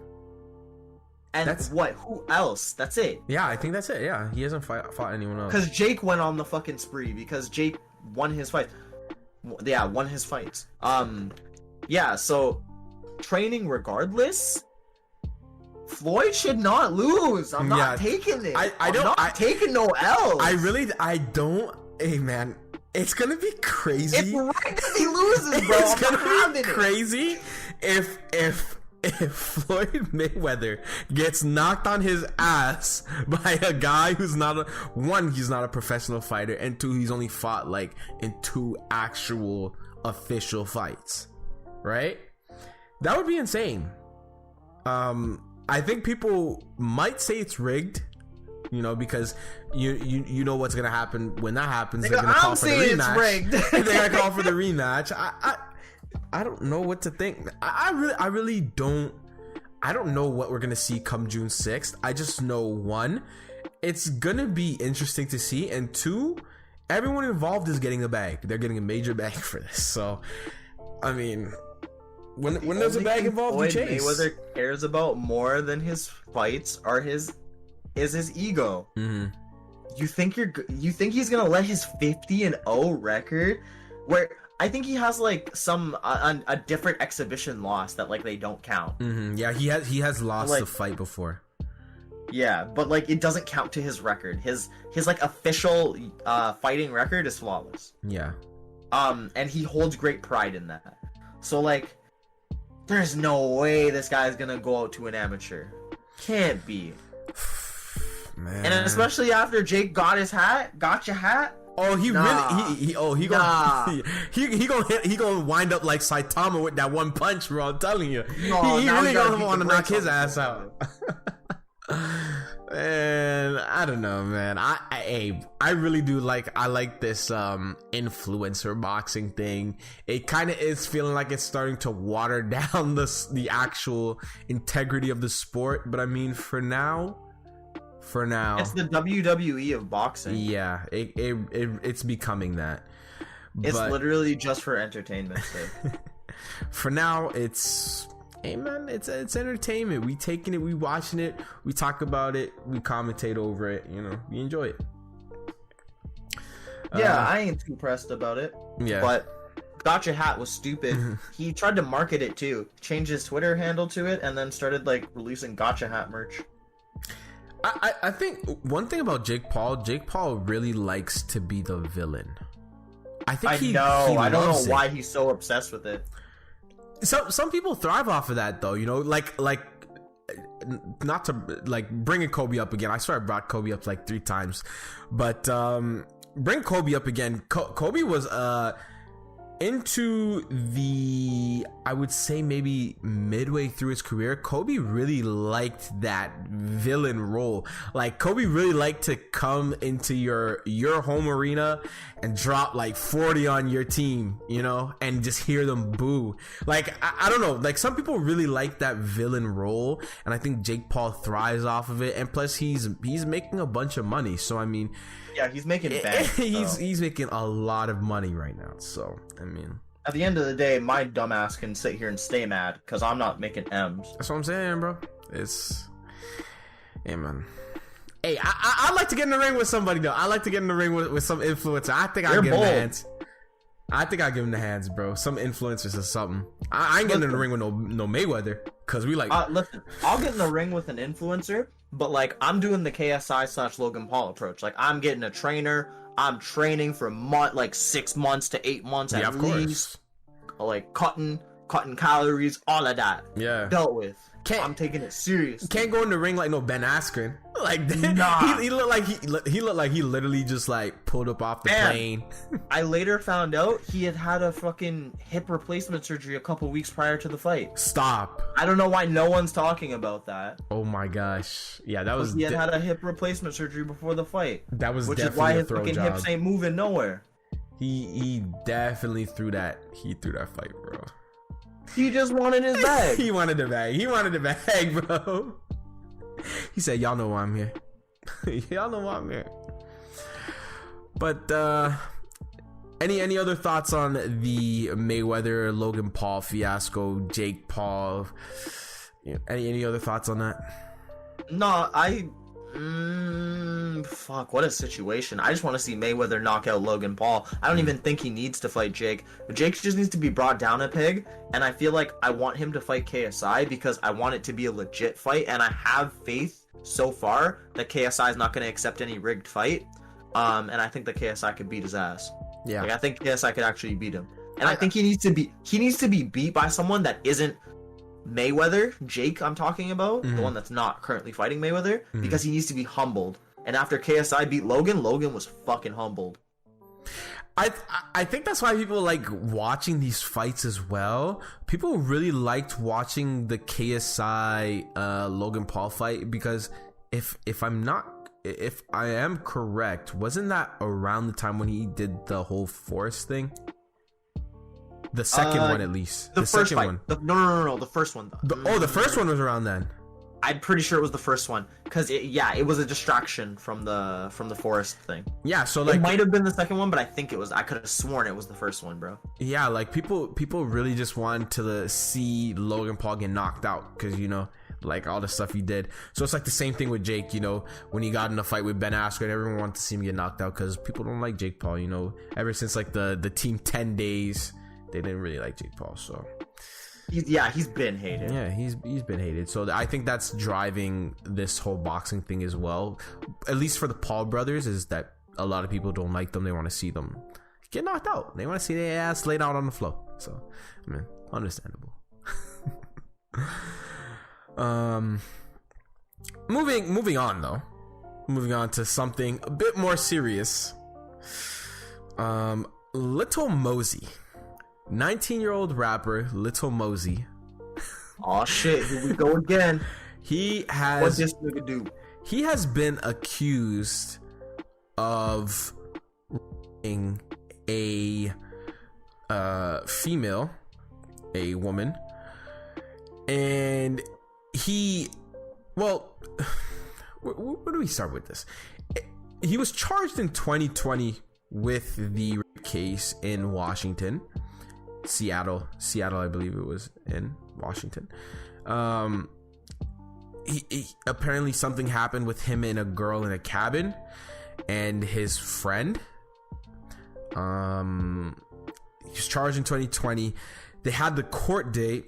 who else? That's it. Yeah, I think that's it. Yeah, he hasn't fought anyone else. Because Jake went on the fucking spree because Jake won his fight. Yeah, won his fights. Yeah, so training regardless, Floyd should not lose. I'm not taking it. I'm not taking no L's. I don't. Hey, man. It's gonna be crazy. If he loses, bro, it's gonna be crazy if Floyd Mayweather gets knocked on his ass by a guy who's not he's not a professional fighter, and two, he's only fought like in 2 actual official fights, right? That would be insane. I think people might say it's rigged. You know, because you know what's gonna happen when that happens. They're gonna call for the rematch. They're gonna call for the rematch. I don't know what to think. I really don't. I don't know what we're gonna see come June 6th. I just know, 1, it's gonna be interesting to see, and 2, everyone involved is getting a bag. They're getting a major bag for this. So, I mean, when there's a bag involved, you chase. Mayweather cares about more than his fights is his ego. You think he's gonna let his 50-0 record, where I think he has like some a different exhibition loss that like they don't count. Yeah, he has lost the fight before. Yeah, but like it doesn't count to his record. His like official fighting record is flawless. Yeah. And he holds great pride in that. So like, there's no way this guy's gonna go out to an amateur. Can't be. Man. And especially after Jake got your hat. Oh, he gonna wind up like Saitama with that one punch, bro. I'm telling you, he really gonna want to knock his ass out. And I don't know, man. I really do I like this influencer boxing thing. It kind of is feeling like it's starting to water down the actual integrity of the sport. But I mean, for now, it's the WWE of boxing. Yeah, it's becoming that. It's literally just for entertainment sake. For now, it's, hey man, it's entertainment. We taking it, we watching it, we talk about it, we commentate over it. You know, we enjoy it. Yeah, I ain't too pressed about it. Yeah, but Gotcha Hat was stupid. He tried to market it too, changed his Twitter handle to it, and then started like releasing Gotcha Hat merch. I think one thing about Jake Paul really likes to be the villain. I don't know why he's so obsessed with it. Some people thrive off of that though, you know, like not to like bringing Kobe up again. I swear I brought Kobe up like 3 times, but bring Kobe up again. Kobe was into the, I would say maybe midway through his career, Kobe really liked that villain role. Like Kobe really liked to come into your home arena and drop like 40 on your team, you know, and just hear them boo. Like I don't know, like some people really like that villain role, and I think Jake Paul thrives off of it. And plus he's making a bunch of money, so I mean, yeah, he's making bank. He's making a lot of money right now. So I mean, at the end of the day, my dumbass can sit here and stay mad because I'm not making M's. That's what I'm saying, bro. Hey man. Hey, I'd like to get in the ring with somebody though. I like to get in the ring with some influencer. I think I'll give him the hands. I think I'll give him the hands, bro. Some influencers or something. I ain't getting in the ring with no Mayweather, because we like. Listen, I'll get in the ring with an influencer, but like I'm doing the KSI / Logan Paul approach. Like I'm getting a trainer. I'm training for like 6 months to 8 months at least. Like cutting calories, all of that. Yeah. Dealt with. I'm taking it serious. Can't go in the ring like no Ben Askren. Like Nah. he looked like he literally just like pulled up off the plane. I later found out he had a fucking hip replacement surgery a couple weeks prior to the fight. Stop. I don't know why no one's talking about that. Oh my gosh. Yeah, that was. He had a hip replacement surgery before the fight. That was which definitely is why a his throw fucking job. hips ain't moving nowhere. He definitely threw that. He threw that fight, bro. He just wanted his bag. He wanted the bag. He wanted the bag, bro. He said, "Y'all know why I'm here. Y'all know why I'm here." But any other thoughts on the Mayweather Logan Paul fiasco? Jake Paul. Any other thoughts on that? No, fuck, what a situation. I just want to see Mayweather knock out Logan Paul. I don't even think he needs to fight Jake. Jake just needs to be brought down a peg, and I feel like I want him to fight KSI because I want it to be a legit fight, and I have faith so far that KSI is not going to accept any rigged fight. And I think that KSI could beat his ass. Yeah. Like, I think KSI could actually beat him. And I think he needs to be beat by someone that isn't Mayweather, Jake I'm talking about, the one that's not currently fighting Mayweather, because he needs to be humbled. And after KSI beat Logan, Logan was fucking humbled. I think that's why people like watching these fights as well. People really liked watching the KSI Logan Paul fight because if I am correct, wasn't that around the time when he did the whole Force thing? The second one, at least. The first second fight. one. No. The first one. The first one was around then. I'm pretty sure it was the first one because it was a distraction from the Forest thing. Yeah, so like it might have been the second one, but I think it was. I could have sworn it was the first one, bro. Yeah, like people really just wanted to see Logan Paul get knocked out because like all the stuff he did. So it's like the same thing with Jake. When he got in a fight with Ben Askren, everyone wanted to see him get knocked out because people don't like Jake Paul. Ever since like the Team 10 days. They didn't really like Jake Paul, so he's been hated. Yeah, he's been hated. So I think that's driving this whole boxing thing as well. At least for the Paul brothers, is that a lot of people don't like them. They want to see them get knocked out. They want to see their ass laid out on the floor. So, I mean, understandable. Moving on though. Moving on to something a bit more serious. Little Mosey. 19-year-old rapper Little Mosey. Oh shit, here we go again. What this nigga do? He has been accused of raping a female, a woman, and where do we start with this? He was charged in 2020 with the rape case in Washington. Seattle, I believe it was in Washington. He apparently something happened with him and a girl in a cabin, and his friend. He was charged in 2020. They had the court date,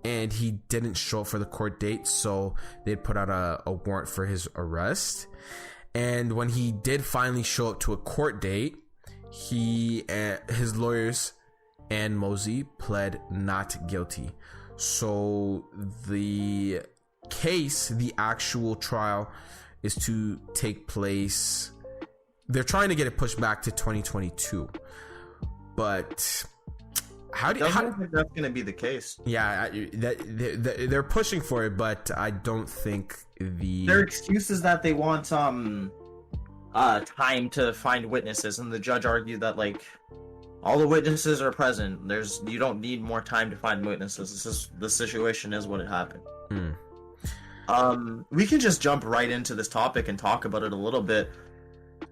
and he didn't show up for the court date, so they put out a warrant for his arrest. And when he did finally show up to a court date, his lawyers and Mosey pled not guilty. So the case, the actual trial, is to take place. They're trying to get it pushed back to 2022, but I don't think that's gonna be the case. Yeah, they're pushing for it, but I don't think their excuse is that they want time to find witnesses, and the judge argued that like all the witnesses are present. You don't need more time to find witnesses. The situation is what it happened. We can just jump right into this topic and talk about it a little bit.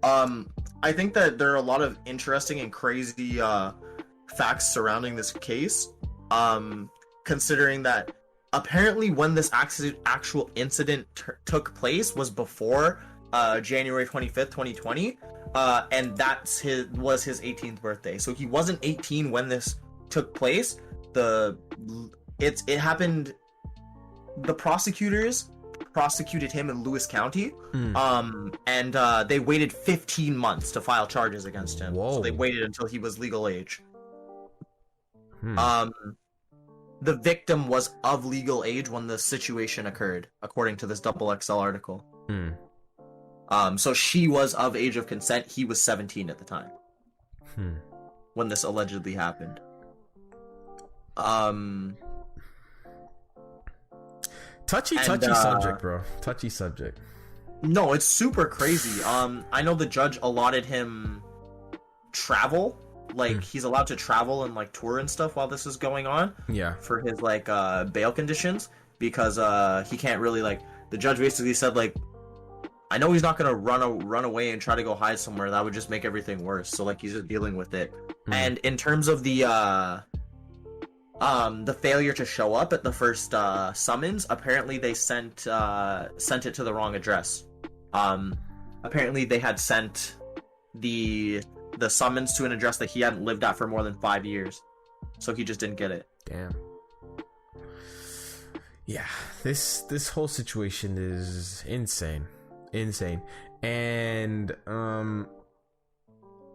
I think that there are a lot of interesting and crazy facts surrounding this case. Considering that apparently when this actual incident took place was before January 25th, 2020. And was his 18th birthday. So he wasn't 18 when this took place. It happened. The prosecutors prosecuted him in Lewis County. And they waited 15 months to file charges against him. Whoa. So they waited until he was legal age. The victim was of legal age when the situation occurred, according to this XXL article. So she was of age of consent. He was 17 at the time when this allegedly happened. Touchy subject, bro. Touchy subject. No, it's super crazy. I know the judge allotted him travel. Like, he's allowed to travel and, like, tour and stuff while this is going on. Yeah. For his, like, bail conditions. Because, he can't really, like... The judge basically said, like... I know he's not gonna run away and try to go hide somewhere. That would just make everything worse. So, like, he's just dealing with it. And in terms of the failure to show up at the first, summons, apparently they sent it to the wrong address. Apparently they had sent the summons to an address that he hadn't lived at for more than 5 years, so he just didn't get it. Damn. Yeah, this whole situation is insane, and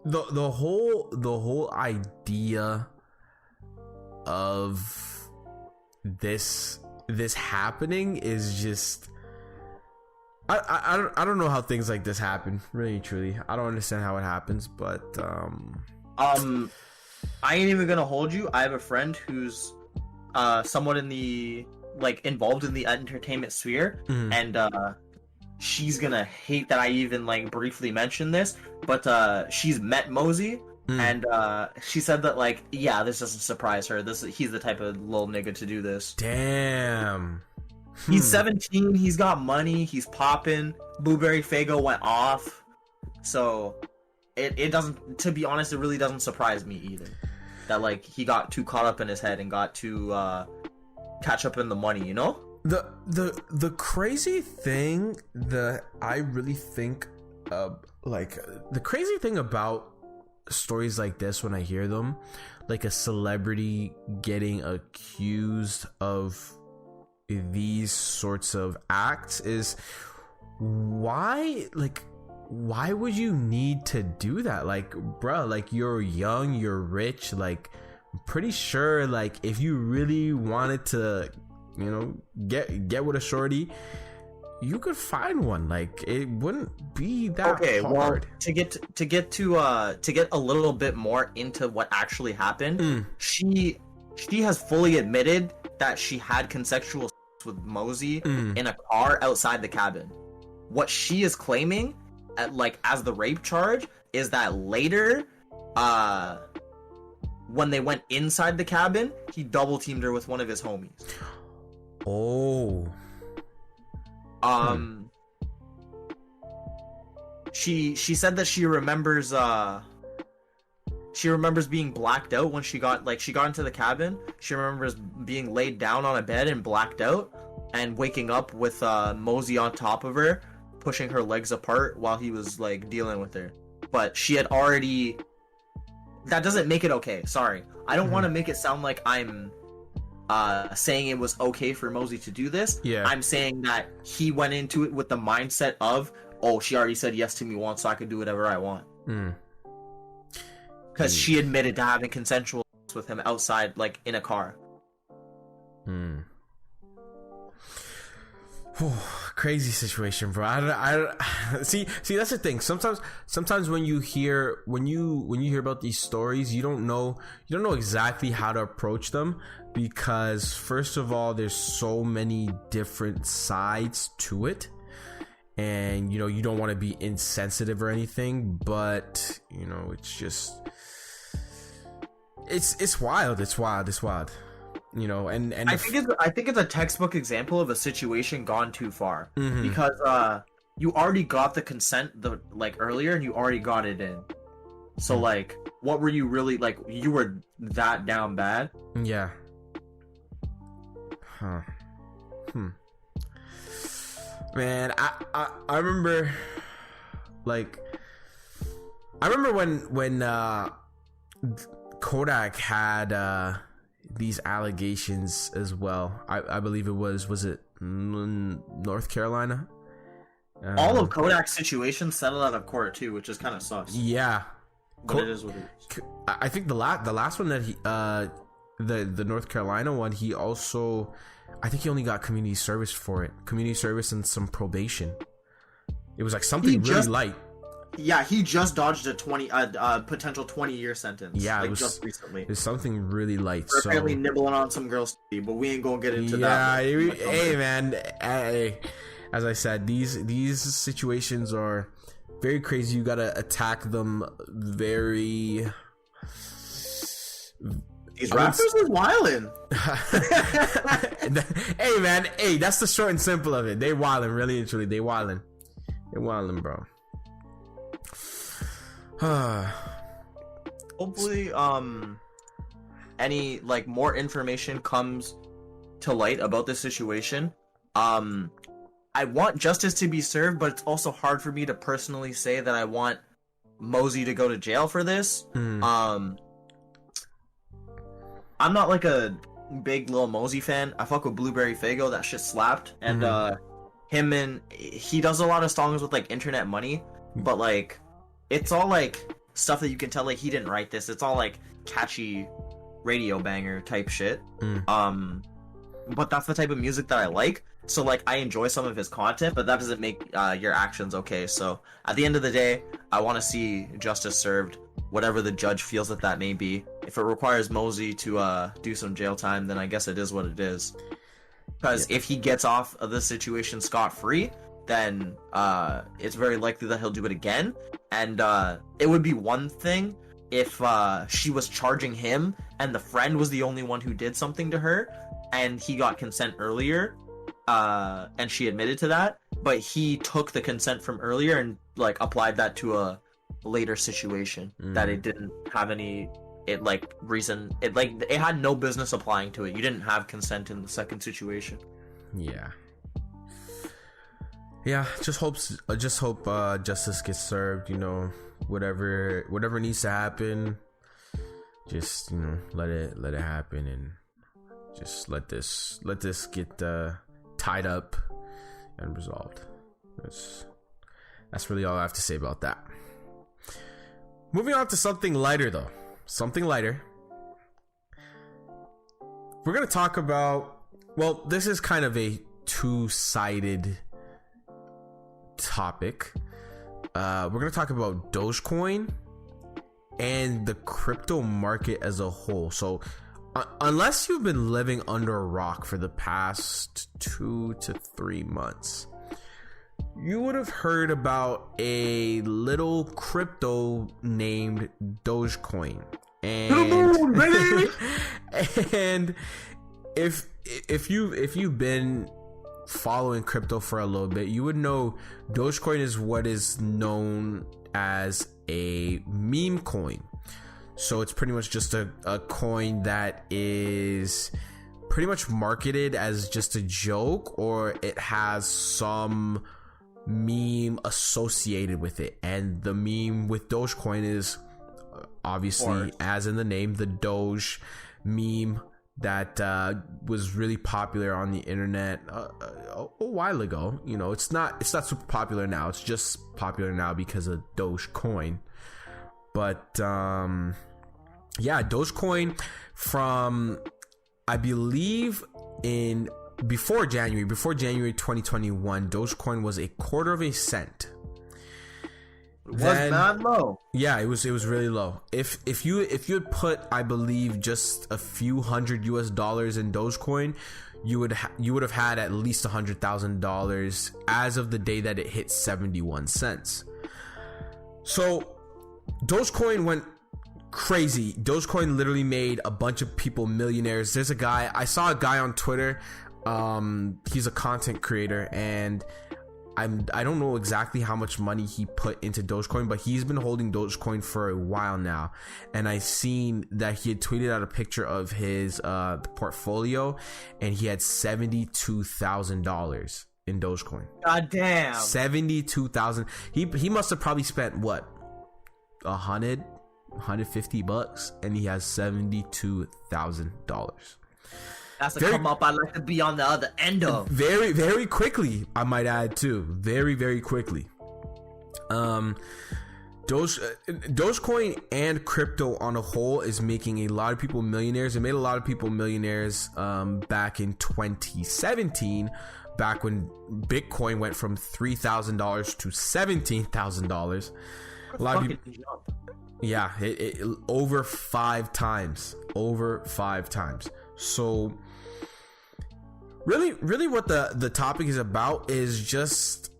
the whole idea of this happening is just. I don't know how things like this happen, really truly. I don't understand how it happens, but I ain't even gonna hold you. I have a friend who's somewhat in the involved in the entertainment sphere, and she's gonna hate that I even briefly mentioned this, but she's met Mosey, and she said that yeah, this doesn't surprise her. He's the type of little nigga to do this. Damn. He's 17, he's got money, he's popping. Blueberry Fago went off. So it doesn't, to be honest, it really doesn't surprise me either. That he got too caught up in his head and got to catch up in the money, you know? The crazy thing that I really think the crazy thing about stories like this when I hear them, like a celebrity getting accused of these sorts of acts, is why would you need to do that? Bruh, you're young, you're rich, I'm pretty sure if you really wanted to, get with a shorty, you could find one. It wouldn't be that hard. Well, to get a little bit more into what actually happened, she has fully admitted that she had consensual sex with Mosey in a car outside the cabin. What she is claiming as the rape charge is that later when they went inside the cabin, he double teamed her with one of his homies. Oh. She said that she remembers being blacked out when she got into the cabin. She remembers being laid down on a bed and blacked out, and waking up with Mosey on top of her, pushing her legs apart while he was dealing with her. But she had already. That doesn't make it okay. Sorry, I don't want to make it sound like I'm saying it was okay for Mosey to do this. Yeah, I'm saying that he went into it with the mindset of, oh, she already said yes to me once, so I can do whatever I want. Because she admitted to having consensual sex with him outside, in a car. Crazy situation, bro. I see. That's the thing. Sometimes when you hear about these stories, you don't know exactly how to approach them, because first of all, there's so many different sides to it. And you don't want to be insensitive or anything, but it's just it's wild. It's wild. And I think it's a textbook example of a situation gone too far, because you already got the consent earlier, and you already got it in. So what were you really you were that down bad? Yeah. Huh. Man, I remember when Kodak had these allegations as well. I believe it was it North Carolina? All of Kodak's situations settled out of court too, which is kind of sus. Yeah, but it is what it is. I think the last one that he the North Carolina one, he also, I think he only got community service for it, community service and some probation. It was like something really light. Yeah, he just dodged a potential 20-year sentence. Yeah, like it was just recently. It's something really light. We're apparently nibbling on some girls, but we ain't gonna get into that. Yeah, hey man, hey, as I said, these situations are very crazy. You gotta attack them very. These rappers is wildin'. Hey man, hey, that's the short and simple of it. They wildin', really and truly. They wildin', bro. Hopefully, any like more information comes to light about this situation. I want justice to be served, but it's also hard for me to personally say that I want Mosey to go to jail for this. I'm not like a big Lil Mosey fan. I fuck with Blueberry Faygo. That shit slapped. And he does a lot of songs with like Internet Money, but like it's all like stuff that you can tell like he didn't write this. It's all like catchy radio banger type shit. But that's the type of music that I like. So like I enjoy some of his content, but that doesn't make your actions okay. So at the end of the day, I want to see justice served, whatever the judge feels that may be. If it requires Mosey to do some jail time, then I guess it is what it is. Because if he gets off of this situation scot-free, then it's very likely that he'll do it again. And it would be one thing if she was charging him and the friend was the only one who did something to her and he got consent earlier and she admitted to that, but he took the consent from earlier and like applied that to a later situation that it didn't have any reason. It had no business applying to it. You didn't have consent in the second situation. Just hope justice gets served. You know, whatever needs to happen, just let it happen, and just let this get tied up and resolved. That's really all I have to say about that. Moving on to something lighter, though. Something lighter. We're gonna talk about. Well, this is kind of a two-sided topic. We're gonna talk about Dogecoin and the crypto market as a whole. So unless you've been living under a rock for the past 2 to 3 months, you would have heard about a little crypto named Dogecoin. And if you've been following crypto for a little bit, you would know Dogecoin is what is known as a meme coin. So it's pretty much just a coin that is pretty much marketed as just a joke, or it has some meme associated with it. And the meme with Dogecoin is obviously, as in the name, the Doge meme that was really popular on the internet a while ago. It's not super popular now. It's just popular now because of Dogecoin. But Dogecoin from, I believe, before January 2021, Dogecoin was a quarter of a cent. It was not low. Yeah, it was really low. If you had put, I believe, just a few $100 US in Dogecoin, you would have had at least $100,000 as of the day that it hit 71 cents. So Dogecoin went crazy. Dogecoin literally made a bunch of people millionaires. I saw a guy on Twitter. He's a content creator, and I don't know exactly how much money he put into Dogecoin, but he's been holding Dogecoin for a while now. And I seen that he had tweeted out a picture of his portfolio, and he had $72,000 in Dogecoin. God damn. 72,000. He must have probably spent what, $150, and he has $72,000. That's a come up I'd like to be on the other end of. Very, very quickly, I might add too. Very, very quickly. Dogecoin and crypto on a whole is making a lot of people millionaires. It made a lot of people millionaires back in 2017, back when Bitcoin went from $3,000 to $17,000. A lot of people, yeah, it over 5 times, So really what the topic is about is just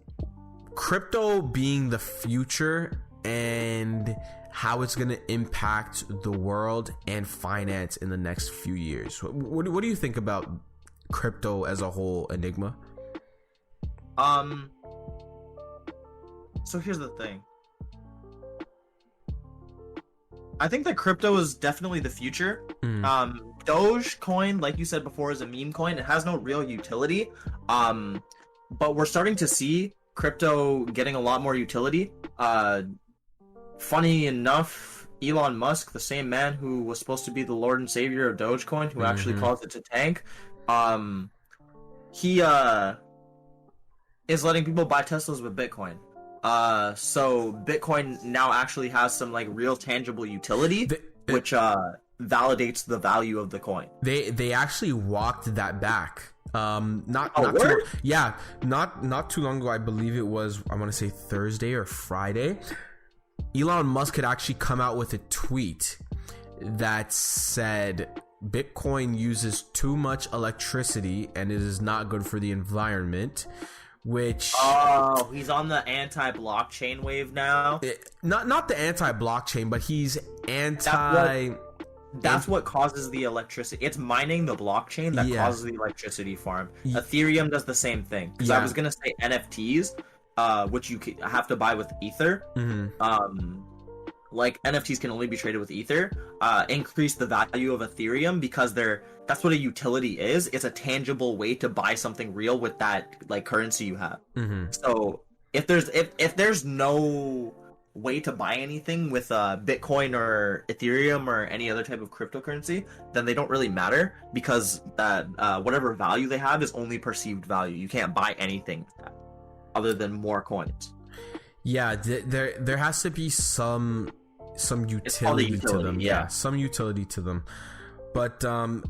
crypto being the future and how it's going to impact the world and finance in the next few years. What do you think about crypto as a whole, Enigma? So here's the thing. I think that crypto is definitely the future. Dogecoin, like you said before, is a meme coin. It has no real utility. But we're starting to see crypto getting a lot more utility. Funny enough, Elon Musk, the same man who was supposed to be the Lord and Savior of Dogecoin, who actually caused it to tank, he is letting people buy Teslas with Bitcoin. So Bitcoin now actually has some like real tangible utility, which validates the value of the coin. They actually walked that back. Not too long ago. I believe it was, I want to say Thursday or Friday. Elon Musk had actually come out with a tweet that said Bitcoin uses too much electricity and it is not good for the environment. Which he's on the anti-blockchain wave now. Not the anti-blockchain, but he's anti. That's what causes the electricity. It's mining the blockchain that causes the electricity farm. Ethereum does the same thing. Because I was gonna say NFTs, which you have to buy with Ether. Like NFTs can only be traded with Ether. Increase the value of Ethereum because that's what a utility is. It's a tangible way to buy something real with that like currency you have. So if there's no way to buy anything with Bitcoin or Ethereum or any other type of cryptocurrency, then they don't really matter because that whatever value they have is only perceived value. You can't buy anything with that other than more coins. Yeah, there has to be some utility to them. Yeah, some utility to them. But that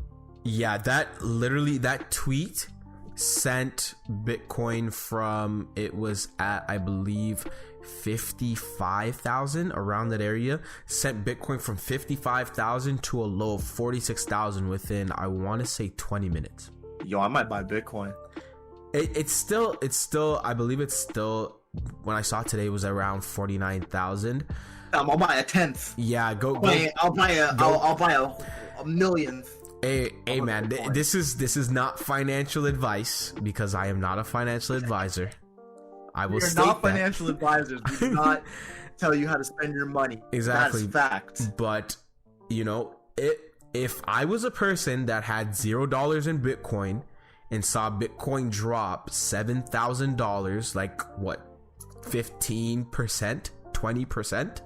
tweet sent Bitcoin from, it was at, I believe, 55,000, around that area, sent Bitcoin from 55,000 to a low of 46,000 within, I want to say, 20 minutes. Yo, I might buy Bitcoin. It's still, I believe it's still, when I saw it today, it was around 49,000. I'll buy a tenth. Yeah, I'll buy a millionth. Hey man, this is not financial advice because I am not a financial advisor. I will state that. We're not financial advisors. We do not tell you how to spend your money. Exactly. That's fact. But, if I was a person that had $0 in Bitcoin and saw Bitcoin drop $7,000, like what, 15%, 20%?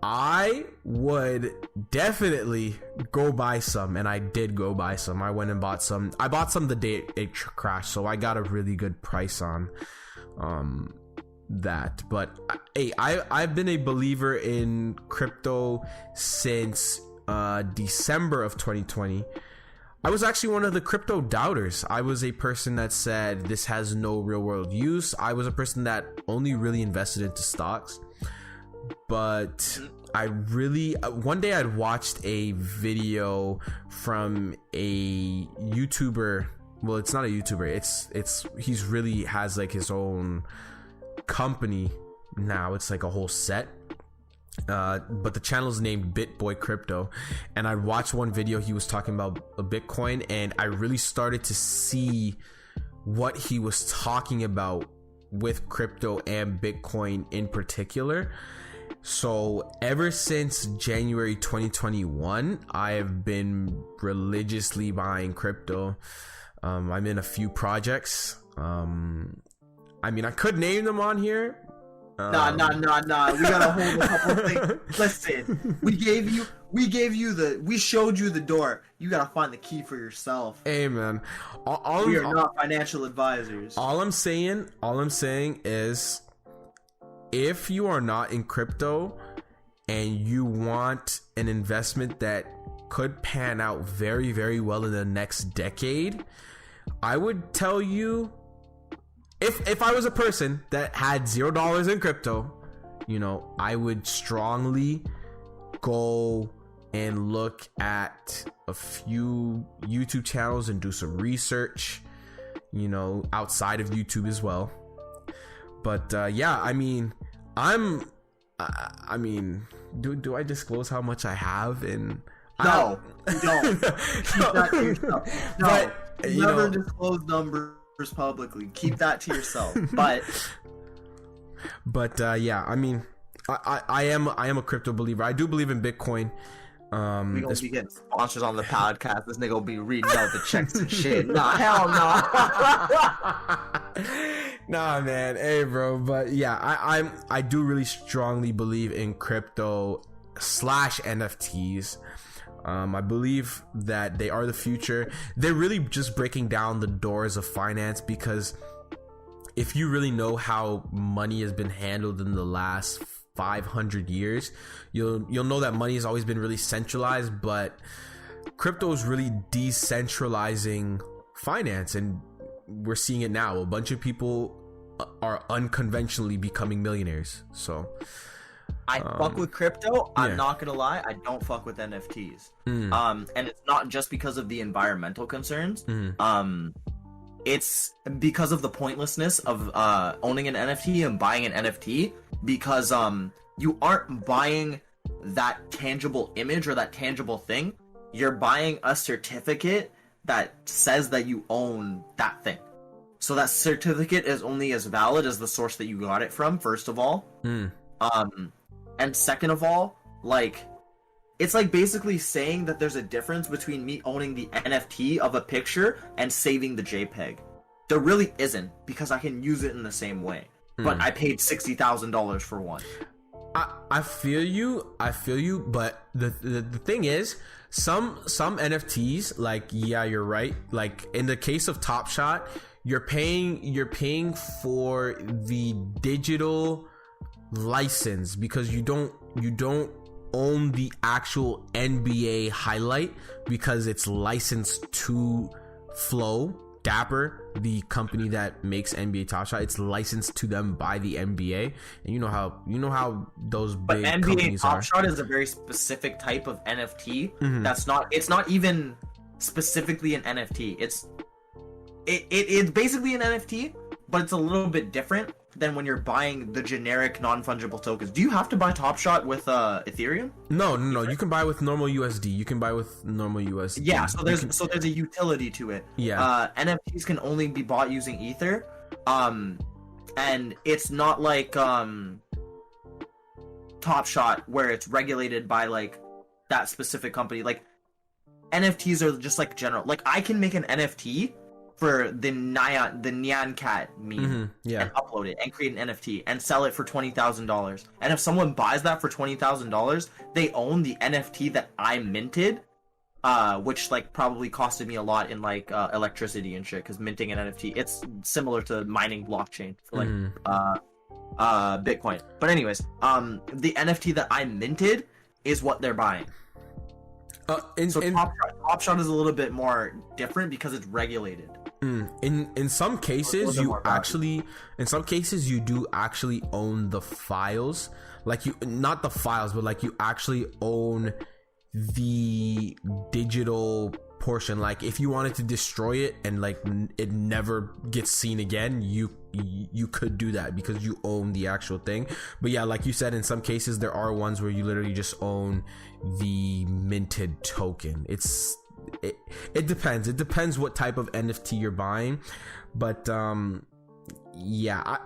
I would definitely go buy some, and I did go buy some. I went and bought some. I bought some the day it crashed, so I got a really good price on that. But hey, I've been a believer in crypto since December of 2020. I was actually one of the crypto doubters. I was a person that said this has no real world use. I was a person that only really invested into stocks. But I really, one day I'd watched a video from a YouTuber. Well, it's not a YouTuber. He's really has like his own company now. It's like a whole set. But the channel is named BitBoy Crypto, and I watched one video. He was talking about a Bitcoin, and I really started to see what he was talking about with crypto and Bitcoin in particular. So ever since January 2021, I have been religiously buying crypto. I'm in a few projects. I mean, I could name them on here. Nah. We gotta hold a couple of things. Listen, we showed you the door. You gotta find the key for yourself. Hey, man. We are not financial advisors. All I'm saying is if you are not in crypto and you want an investment that could pan out very, very well in the next decade, I would tell you, if I was a person that had $0 in crypto, you know, I would strongly go and look at a few YouTube channels and do some research, you know, outside of YouTube as well. But yeah, I mean, do I disclose how much I have? And no, you don't. Keep that to yourself. No, but, never disclose numbers publicly. Keep that to yourself. But yeah, I mean, I am a crypto believer. I do believe in Bitcoin. We gonna be getting sponsors on the podcast. This nigga will be reading out the checks and shit. Nah, hell no. Nah, man. Hey, bro. But yeah, I do really strongly believe in crypto / NFTs. I believe that they are the future. They're really just breaking down the doors of finance, because if you really know how money has been handled in the last 500 years, you'll know that money has always been really centralized, but crypto is really decentralizing finance, and we're seeing it now. A bunch of people are unconventionally becoming millionaires. So I fuck with crypto. I'm not gonna lie, I don't fuck with NFTs. And it's not just because of the environmental concerns. It's because of the pointlessness of owning an NFT and buying an NFT, because you aren't buying that tangible image or that tangible thing. You're buying a certificate that says that you own that thing. So that certificate is only as valid as the source that you got it from, first of all. And second of all, like, it's like basically saying that there's a difference between me owning the NFT of a picture and saving the JPEG. There really isn't, because I can use it in the same way. But I paid $60,000 for one. I feel you, but the thing is, some NFTs, like, yeah, you're right. Like in the case of Top Shot, you're paying for the digital license, because you don't own the actual NBA highlight, because it's licensed to Flow Dapper, the company that makes NBA Top Shot. It's licensed to them by the NBA, and you know how those big NBA companies Top are. Shot is a very specific type of NFT. It's not even specifically an NFT. It's basically an NFT, but it's a little bit different than when you're buying the generic non-fungible tokens. Do you have to buy Top Shot with Ethereum? No. You can buy with normal USD. Yeah, so there's a utility to it. Yeah. NFTs can only be bought using Ether. And it's not like Top Shot, where it's regulated by like that specific company. Like, NFTs are just like general. Like, I can make an NFT for the Nyan Cat meme, and upload it and create an NFT and sell it for $20,000. And if someone buys that for $20,000, they own the NFT that I minted, which like probably costed me a lot in like electricity and shit, because minting an NFT, it's similar to mining blockchain for like Bitcoin. But anyways, the NFT that I minted is what they're buying. Top Shot is a little bit more different because it's regulated. In some cases you do actually own the files, like you, not the files, but like you actually own the digital portion. Like if you wanted to destroy it and like it never gets seen again, you could do that because you own the actual thing. But yeah, like you said, in some cases there are ones where you literally just own the minted token. It depends what type of NFT you're buying, but yeah,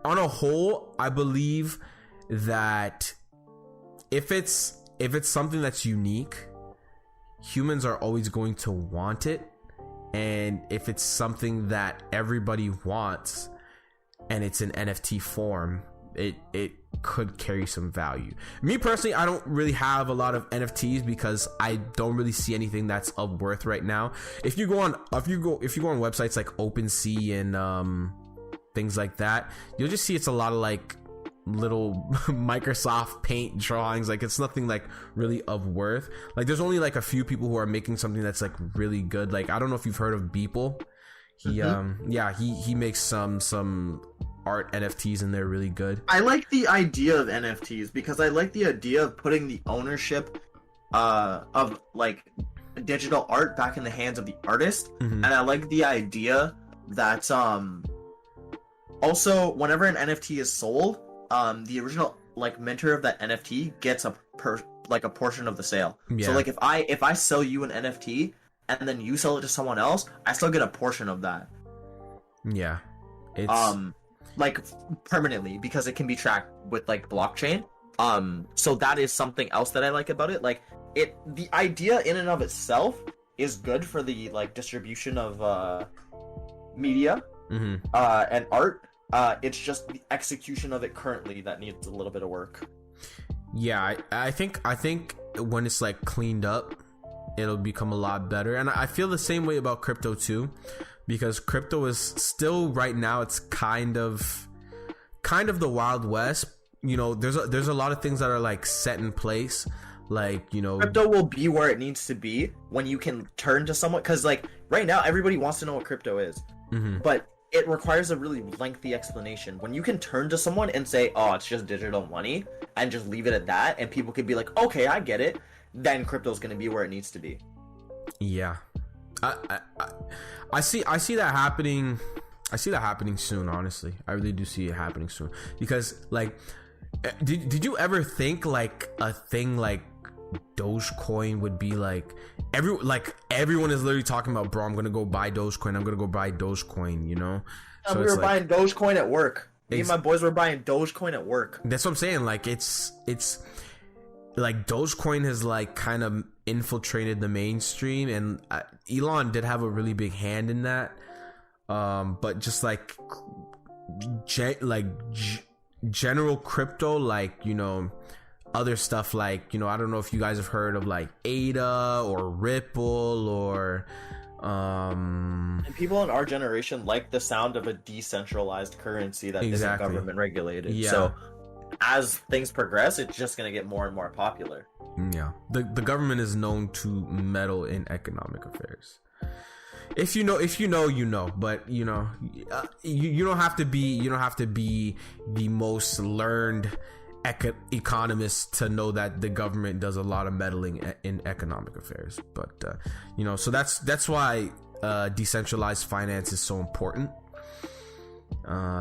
on a whole, I believe that if it's something that's unique, humans are always going to want it. And if it's something that everybody wants and it's in NFT form, it could carry some value. Me personally, I don't really have a lot of NFTs because I don't really see anything that's of worth right now. If you go on websites like OpenSea and things like that, you'll just see it's a lot of like little Microsoft Paint drawings. Like, it's nothing like really of worth. Like, there's only like a few people who are making something that's like really good. Like, I don't know if you've heard of Beeple. He makes some art NFTs and they're really good. I like the idea of NFTs because I like the idea of putting the ownership of like digital art back in the hands of the artist, and I like the idea that also whenever an NFT is sold, the original like minter of that NFT gets a portion of the sale. So like if I sell you an NFT and then you sell it to someone else, I still get a portion of that. Yeah, it's like permanently, because it can be tracked with like blockchain. So that is something else that I like about it. Like the idea in and of itself is good for the like distribution of media and art. It's just the execution of it currently that needs a little bit of work. Yeah, I think when it's like cleaned up, it'll become a lot better. And I feel the same way about crypto too, because crypto is still right now, it's kind of the Wild West. You know, there's a lot of things that are like set in place. Like, you know, crypto will be where it needs to be when you can turn to someone, because like right now everybody wants to know what crypto is, but it requires a really lengthy explanation. When you can turn to someone and say, oh, it's just digital money, and just leave it at that, and people could be like, okay, I get it, then crypto's going to be where it needs to be. Yeah, I see that happening. I see that happening soon. Honestly, I really do see it happening soon, because like, did you ever think like a thing like Dogecoin would be like everyone is literally talking about, bro, I'm gonna go buy Dogecoin, you know? So we were buying Dogecoin at work. Me and my boys were buying Dogecoin at work. That's what I'm saying. Like, it's like Dogecoin has like kind of infiltrated the mainstream, and Elon did have a really big hand in that. But just like general crypto, like, you know, other stuff like, you know, I don't know if you guys have heard of like ADA or Ripple or and people in our generation like the sound of a decentralized currency that isn't government regulated. So as things progress, it's just going to get more and more popular. Yeah, the government is known to meddle in economic affairs. If you know, you know. But you know, you don't have to be the most learned economist to know that the government does a lot of meddling in economic affairs. But you know, so that's why decentralized finance is so important,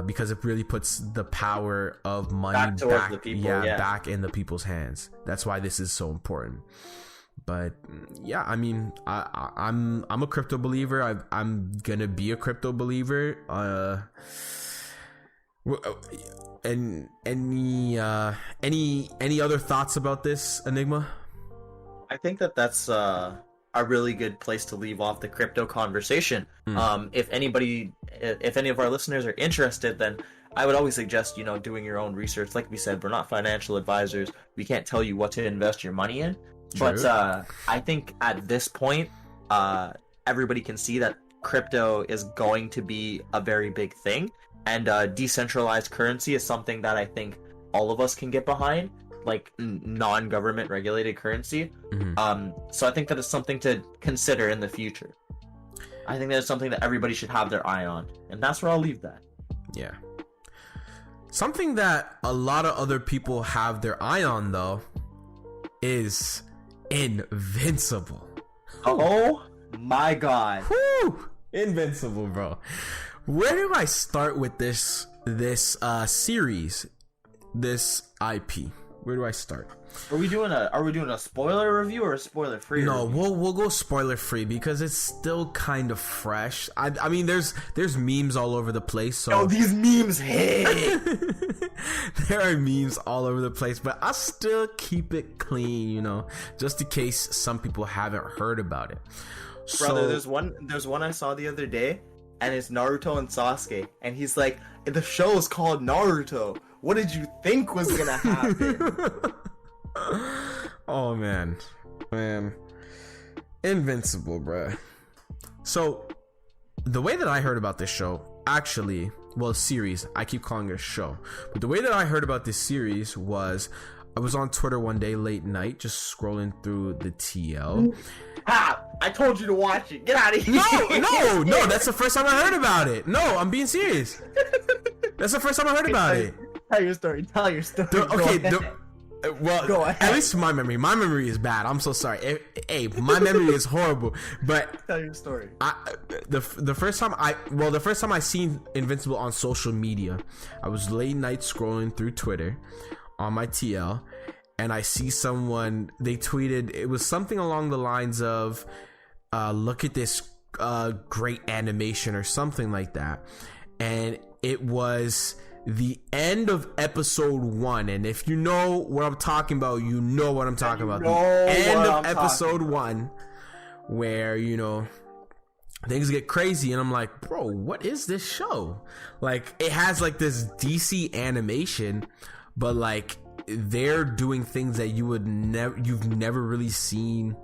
because it really puts the power of money back in the people's hands. That's why this is so important. But yeah, I mean, I'm a crypto believer. I'm gonna be a crypto believer. And any other thoughts about this, Enigma? I think that's a really good place to leave off the crypto conversation. If any of our listeners are interested, then I would always suggest, you know, doing your own research. Like we said, we're not financial advisors. We can't tell you what to invest your money in. True. But I think at this point, everybody can see that crypto is going to be a very big thing. And decentralized currency is something that I think all of us can get behind, like non-government regulated currency. So I think that is something to consider in the future. I think that is something that everybody should have their eye on. And that's where I'll leave that. Yeah. Something that a lot of other people have their eye on, though, is Invincible. Oh my god. Woo! Invincible, bro. Where do I start with this series, this IP? Where do I start? Are we doing a spoiler review or a spoiler free? No, we'll go spoiler free because it's still kind of fresh. I mean, there's memes all over the place. So oh, these memes hit. There are memes all over the place, but I still keep it clean, you know, just in case some people haven't heard about it. Brother, there's one I saw the other day, and it's Naruto and Sasuke, and he's like, the show is called Naruto. What did you think was gonna happen? Oh man, Invincible, bruh. So the way that I heard about this show, actually, series. I keep calling it a show. But the way that I heard about this series was I was on Twitter one day late night, just scrolling through the TL. I told you to watch it. Get out of here. No. That's the first time I heard about it. No, I'm being serious. That's the first time I heard about it. Tell your story. Well, Go ahead. At least my memory is bad. I'm so sorry. Hey, my memory is horrible. But tell your story. The first time I seen Invincible on social media, I was late night scrolling through Twitter on my TL, and I see someone, they tweeted, it was something along the lines of, look at this great animation or something like that, and it was the end of episode 1. And if you know what I'm talking about, you know what I'm talking about. The end of episode 1, where, you know, things get crazy, and I'm like, bro, what is this show? Like, it has like this DC animation, but like they're doing things that you've never really seen.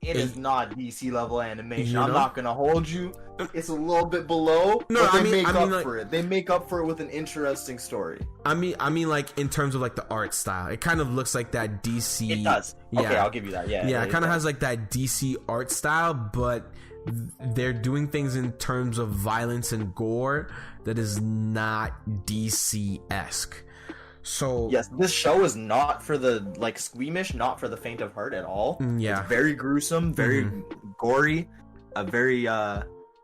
It is not DC level animation. You know? I'm not gonna hold you. It's a little bit below, but they make up for it. They make up for it with an interesting story. I mean, like in terms of like the art style, it kind of looks like that DC. It does. Yeah. Okay, I'll give you that. Yeah. Yeah, it kind of has like that DC art style, but they're doing things in terms of violence and gore that is not DC-esque. So yes, this show is not for the like squeamish, not for the faint of heart at all. Yeah, it's very gruesome, very gory, very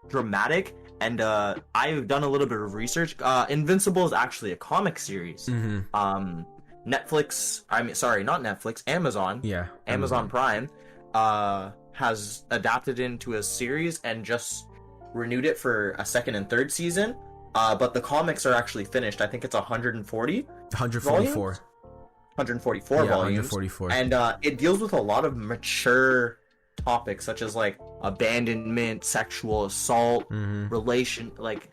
dramatic, and I've done a little bit of research. Invincible is actually a comic series. Netflix, not Netflix, Amazon. Yeah, Amazon Prime has adapted into a series and just renewed it for a second and third season. But the comics are actually finished. I think it's 144 volumes. 144. And it deals with a lot of mature topics, such as like abandonment, sexual assault, relation. Like,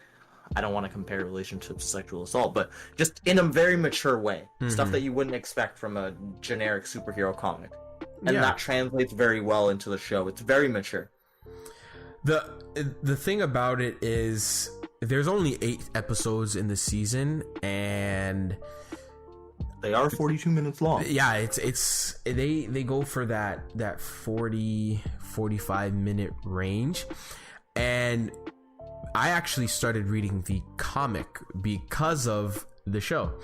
I don't want to compare relationships to sexual assault, but just in a very mature way. Stuff that you wouldn't expect from a generic superhero comic. And that translates very well into the show. It's very mature. The thing about it is, there's only 8 episodes in the season, and they are 42 minutes long. Yeah, it's they go for that 45 minute range. And I actually started reading the comic because of the show.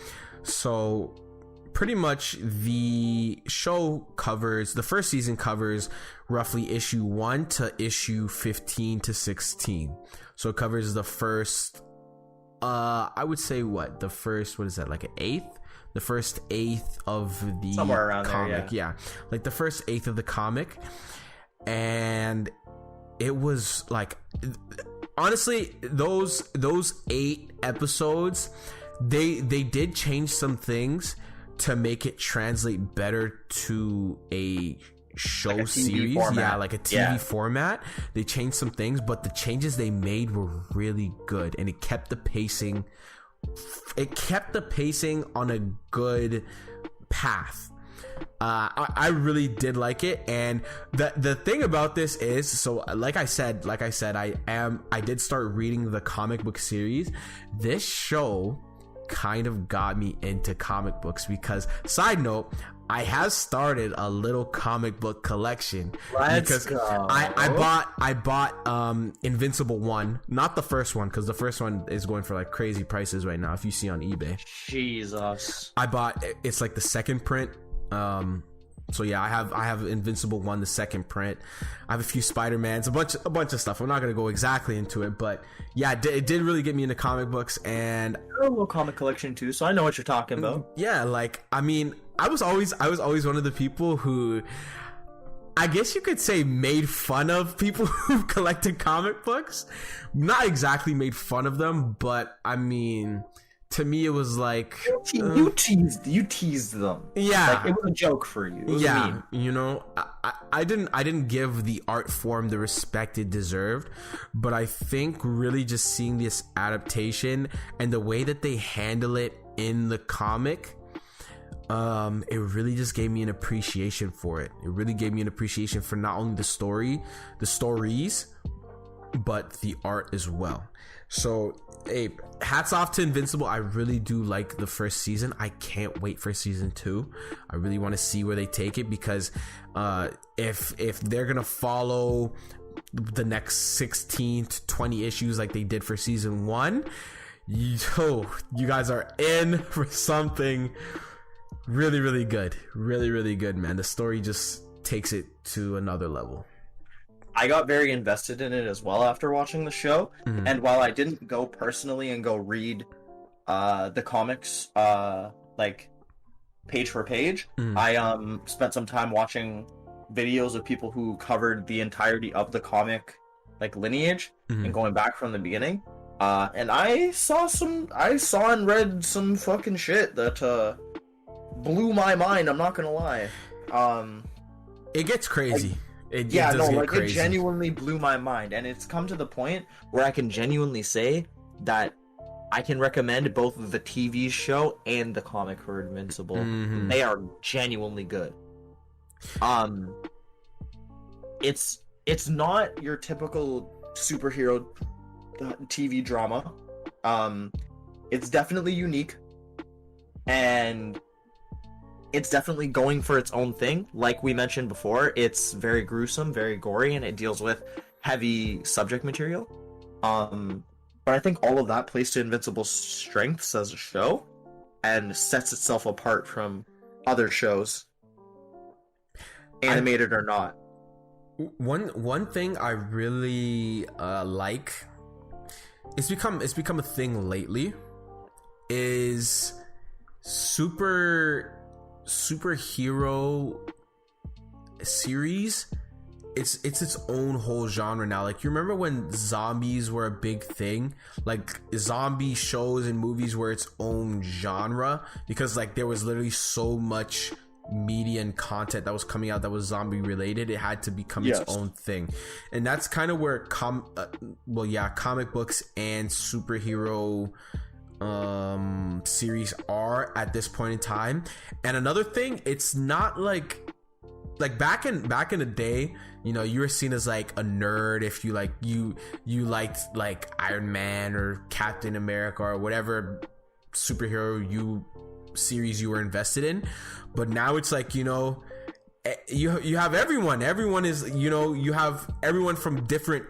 So pretty much the first season covers roughly issue 1 to issue 15 to 16. So it covers the first, I would say what is that, like an eighth? The first eighth of the somewhere around comic. There, yeah. Like the first eighth of the comic. And it was like, honestly, those 8 episodes, they did change some things to make it translate better to a show like a series format. Like a TV format. They changed some things, but the changes they made were really good, and it kept the pacing on a good path. I really did like it. And the thing about this is, so like I said, I did start reading the comic book series. This show kind of got me into comic books, because, side note, I have started a little comic book collection. Let's go. I bought Invincible 1, not the first one, because the first one is going for like crazy prices right now if you see on eBay. Jesus. I bought, it's like the second print. So yeah, I have Invincible 1, the second print. I have a few Spider-Mans, a bunch of stuff. I'm not gonna go exactly into it, but yeah, it did really get me into comic books. And a little comic collection too, so I know what you're talking about. Yeah, like, I mean, I was always one of the people who, I guess you could say, made fun of people who collected comic books. Not exactly made fun of them, but I mean, to me, it was like you teased them. Yeah, like, it was a joke for you. It was mean. You know, I didn't give the art form the respect it deserved, but I think really just seeing this adaptation and the way that they handle it in the comic, it really just gave me an appreciation for it. It really gave me an appreciation for not only the stories, but the art as well. So, hey, hats off to Invincible. I really do like the first season. I can't wait for season 2. I really want to see where they take it, because if they're gonna follow the next 16 to 20 issues like they did for season 1, you guys are in for something really, really good. Really, really good, man. The story just takes it to another level. I got very invested in it as well after watching the show. Mm-hmm. And while I didn't go personally and go read the comics like page for page, Mm-hmm. I spent some time watching videos of people who covered the entirety of the comic like lineage Mm-hmm. and going back from the beginning. And I saw and read some fucking shit that blew my mind, I'm not gonna lie. It gets crazy. It It genuinely blew my mind, and it's come to the point where I can genuinely say that I can recommend both the TV show and the comic for Invincible. Mm-hmm. They are genuinely good. It's not your typical superhero TV drama. It's definitely unique, and it's definitely going for its own thing. Like we mentioned before, it's very gruesome, very gory, and it deals with heavy subject material. But I think all of that plays to Invincible's strengths as a show and sets itself apart from other shows, animated or not. One thing I really like, it's become a thing lately, is superhero series. It's its own whole genre now. Like, you remember when zombies were a big thing? Like, zombie shows and movies were its own genre, because like there was literally so much media and content that was coming out that was zombie related. It had to become its own thing. And that's kind of where comic books and superhero series are at this point in time. And another thing, it's not like back in the day, you know, you were seen as like a nerd if you liked like Iron Man or Captain America or whatever superhero series you were invested in. But now it's like, you know, you have everyone is, you know, you have everyone from different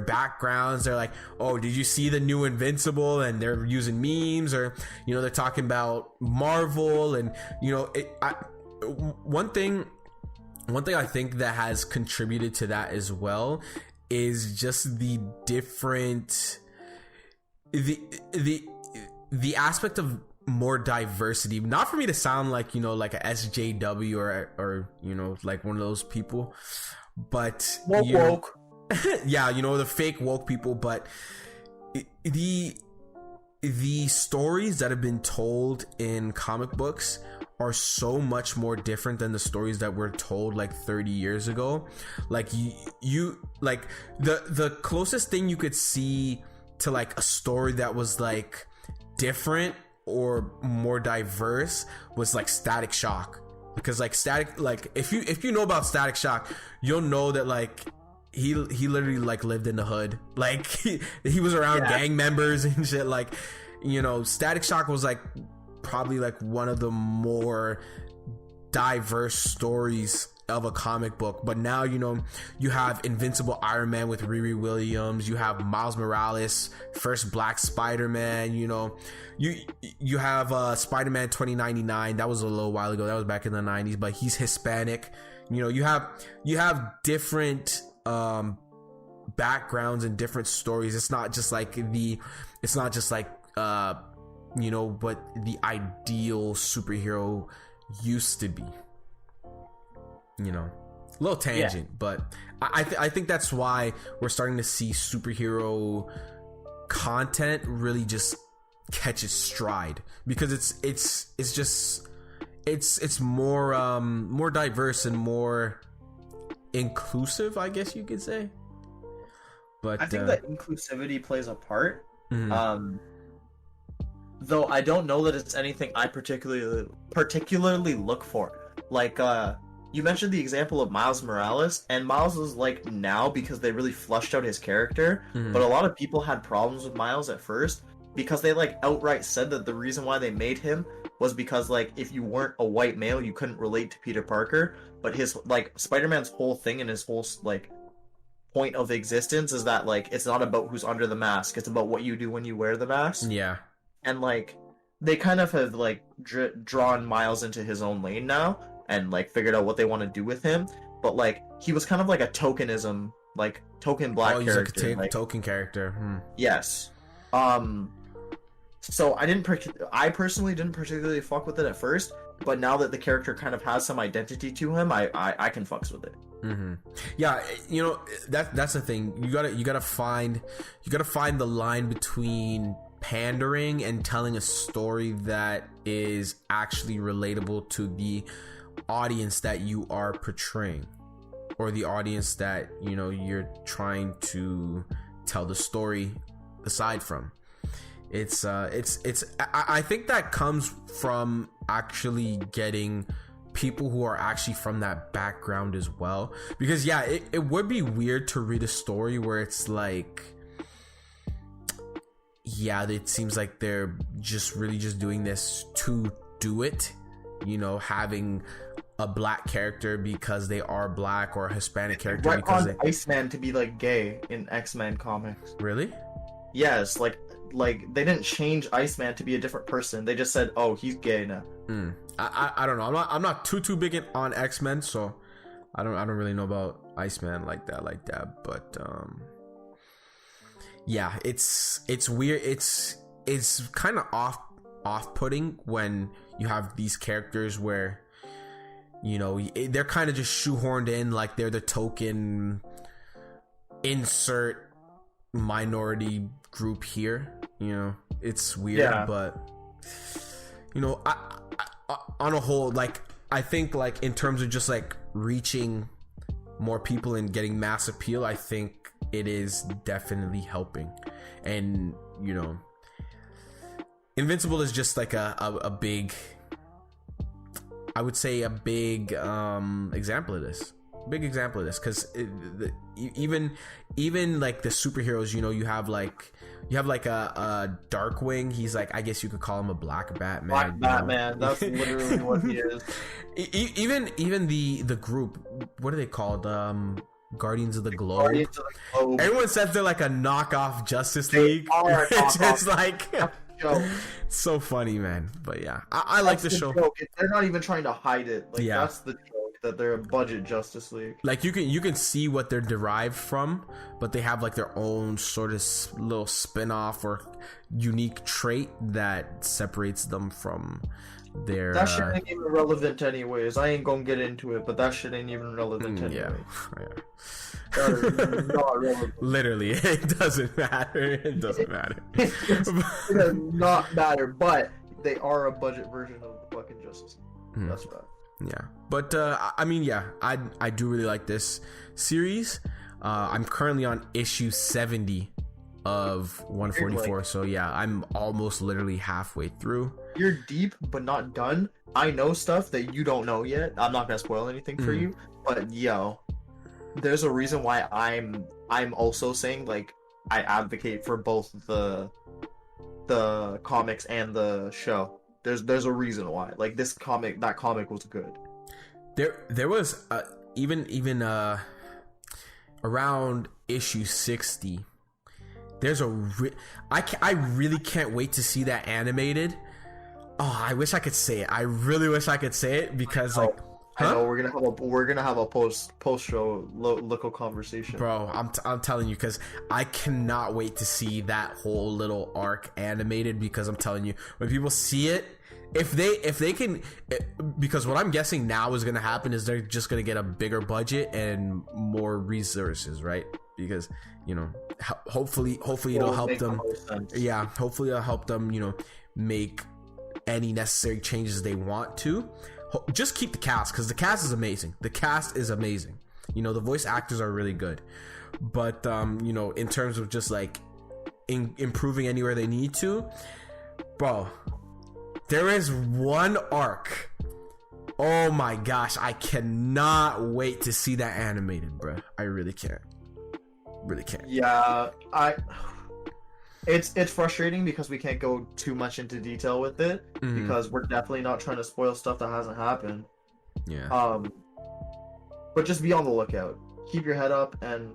backgrounds. They're like, oh, did you see the new Invincible? And they're using memes, or, you know, they're talking about Marvel. And, you know, one thing I think that has contributed to that as well is just the different, the aspect of more diversity. Not for me to sound like, you know, like a SJW or you know, like one of those people, but woke. Yeah, you know, the fake woke people. But the stories that have been told in comic books are so much more different than the stories that were told like 30 years ago. Like, you like the closest thing you could see to like a story that was like different or more diverse was like Static Shock. Because like if you know about Static Shock, you'll know that like he literally like lived in the hood. Like he was around gang members and shit. Like, you know, Static Shock was like probably like one of the more diverse stories of a comic book. But now, you know, you have Invincible Iron Man with Riri Williams, you have Miles Morales, first Black Spider-Man, you know, you have Spider-Man 2099. That was a little while ago, that was back in the 90s, but he's Hispanic. You know, you have different backgrounds and different stories. It's not just like you know, what the ideal superhero used to be. You know, a little tangent, but I think that's why we're starting to see superhero content really just catch its stride, because it's more diverse and more inclusive, I guess you could say. But I think that inclusivity plays a part. Mm-hmm. Though I don't know that it's anything I particularly look for. Like you mentioned the example of Miles Morales, and Miles is like now because they really flushed out his character, but a lot of people had problems with Miles at first because they like outright said that the reason why they made him was because like if you weren't a white male, you couldn't relate to Peter Parker, but his like Spider-Man's whole thing and his whole like point of existence is that like it's not about who's under the mask, it's about what you do when you wear the mask. Yeah. And like they kind of have like drawn Miles into his own lane now and like figured out what they want to do with him, but like he was kind of like a tokenism, like token black character. He's like a token character. Yes. So I personally didn't particularly fuck with it at first, but now that the character kind of has some identity to him, I can fucks with it. Yeah, you know, that's the thing. You gotta find the line between pandering and telling a story that is actually relatable to the audience that you are portraying, or the audience that, you know, you're trying to tell the story aside from. I think that comes from actually getting people who are actually from that background as well, because yeah, it would be weird to read a story where it's like, yeah, it seems like they're just really just doing this to do it, you know, having a black character because they are black, or a Hispanic character because they... Iceman to be like gay in X-Men comics. Really? Yes, like they didn't change Iceman to be a different person. They just said, "Oh, he's gay now." I don't know. I'm not too big on X-Men, so I don't really know about Iceman like that. But yeah, it's weird. It's kind of off-putting when you have these characters where, you know, they're kind of just shoehorned in, like they're the token insert minority group here. You know, it's weird, yeah. But you know, I on a whole, like, I think like in terms of just like reaching more people and getting mass appeal, I think it is definitely helping. And you know, Invincible is just like a big, I would say a big example of this. Because even like the superheroes, you know, you have like a Darkwing. He's like, I guess you could call him a Black Batman. Black Batman. That's literally what he is. Even the group, what are they called? Guardians of the Globe. Guardians of the Globe. Everyone says they're like a knockoff Justice League. It's just like so funny, man. But yeah, I like the show. Joke. They're not even trying to hide it. Like, yeah, that's the joke, that they're a budget Justice League. Like you can see what they're derived from, but they have like their own sort of little spin-off or unique trait that separates them from their... That shit ain't even relevant anyways. I ain't gonna get into it, but that shit ain't even relevant anyways. Yeah. That is not relevant. Literally, it doesn't matter. It doesn't matter. It does not matter, but they are a budget version of the fucking Justice League. That's bad. Yeah, but I mean, yeah, I do really like this series. I'm currently on issue 70 of 144, so yeah, I'm almost literally halfway through. You're deep, but not done. I know stuff that you don't know yet. I'm not gonna spoil anything for you, but yo, there's a reason why I'm also saying, like, I advocate for both the comics and the show. There's a reason why. Like, that comic was good. There was even around issue 60. There's I really can't wait to see that animated. Oh, I wish I could say it. I really wish I could say it, because like, I know we're gonna have a post show local conversation, bro. I'm telling you, because I cannot wait to see that whole little arc animated, because I'm telling you, when people see it, if they can, because what I'm guessing now is gonna happen is they're just gonna get a bigger budget and more resources, right? Because, you know, hopefully it'll help them. Yeah, hopefully it'll help them, you know, make any necessary changes they want to. Just keep the cast, because the cast is amazing. You know, the voice actors are really good, but you know, in terms of just like improving anywhere they need to, bro, there is one arc Oh my gosh, I cannot wait to see that animated, bro. I really can't. Really can't. Yeah, it's frustrating because we can't go too much into detail with it because we're definitely not trying to spoil stuff that hasn't happened. Yeah. But just be on the lookout. Keep your head up, and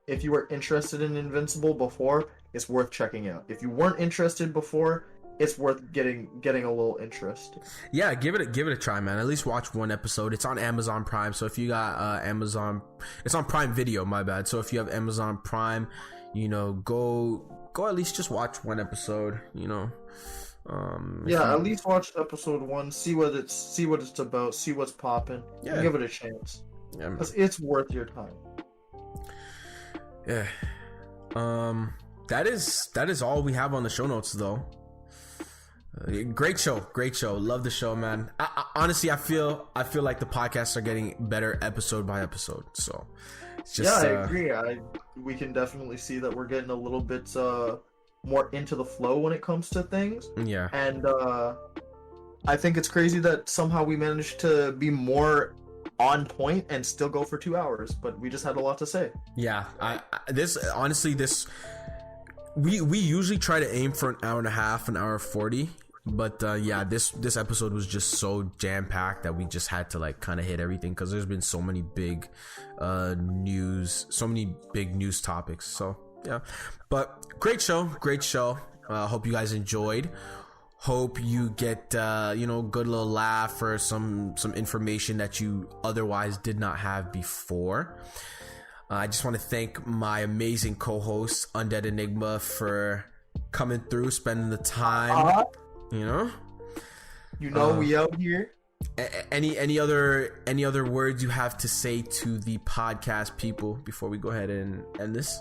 if you were interested in Invincible before, it's worth checking out. If you weren't interested before, it's worth getting a little interest. Yeah, give it a try, man. At least watch one episode. It's on Amazon Prime, so if you got Amazon, it's on Prime Video, my bad. So if you have Amazon Prime, you know, go at least just watch one episode, you know. At least watch episode 1, see what it's about, see what's popping, and give it a chance. Yeah, because it's worth your time. Yeah. That is all we have on the show notes, though. Great show. Love the show, man. Honestly, I feel like the podcasts are getting better episode by episode. So, it's just, I agree. We can definitely see that we're getting a little bit more into the flow when it comes to things. Yeah. And I think it's crazy that somehow we managed to be more on point and still go for 2 hours, but we just had a lot to say. Yeah. We usually try to aim for an hour and a half, an hour 40. But this episode was just so jam-packed that we just had to like kind of hit everything because there's been so many big news topics. So yeah, but great show. Hope you guys enjoyed. Hope you get good little laugh or some information that you otherwise did not have before. I just want to thank my amazing co-host UndeadEnigma for coming through, spending the time. We out here. Any other words you have to say to the podcast people before we go ahead and end this?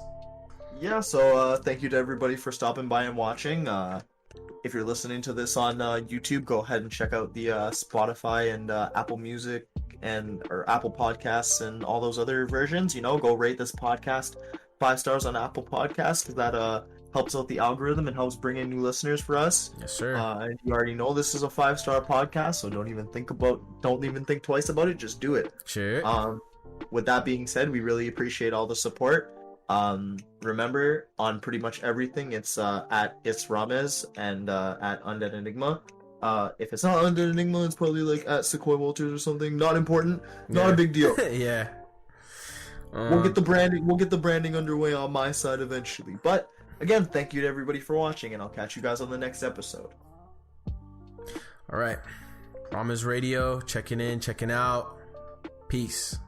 Yeah, so thank you to everybody for stopping by and watching. If you're listening to this on YouTube, go ahead and check out the Spotify and Apple Music or Apple Podcasts and all those other versions. Go rate this podcast 5 stars on Apple Podcasts because that helps out the algorithm and helps bring in new listeners for us. Yes, sir. And you already know this is a 5-star podcast, so don't even think twice about it. Just do it. Sure. With that being said, we really appreciate all the support. Remember, on pretty much everything, it's at It's Ramehs and at UndeadEnigma. If it's not UndeadEnigma, it's probably like at Sequoia Walters or something. Not important. Not a big deal. Yeah. We'll get the branding underway on my side eventually. But again, thank you to everybody for watching, and I'll catch you guys on the next episode. All right. Ramehs Radio, checking in, checking out. Peace.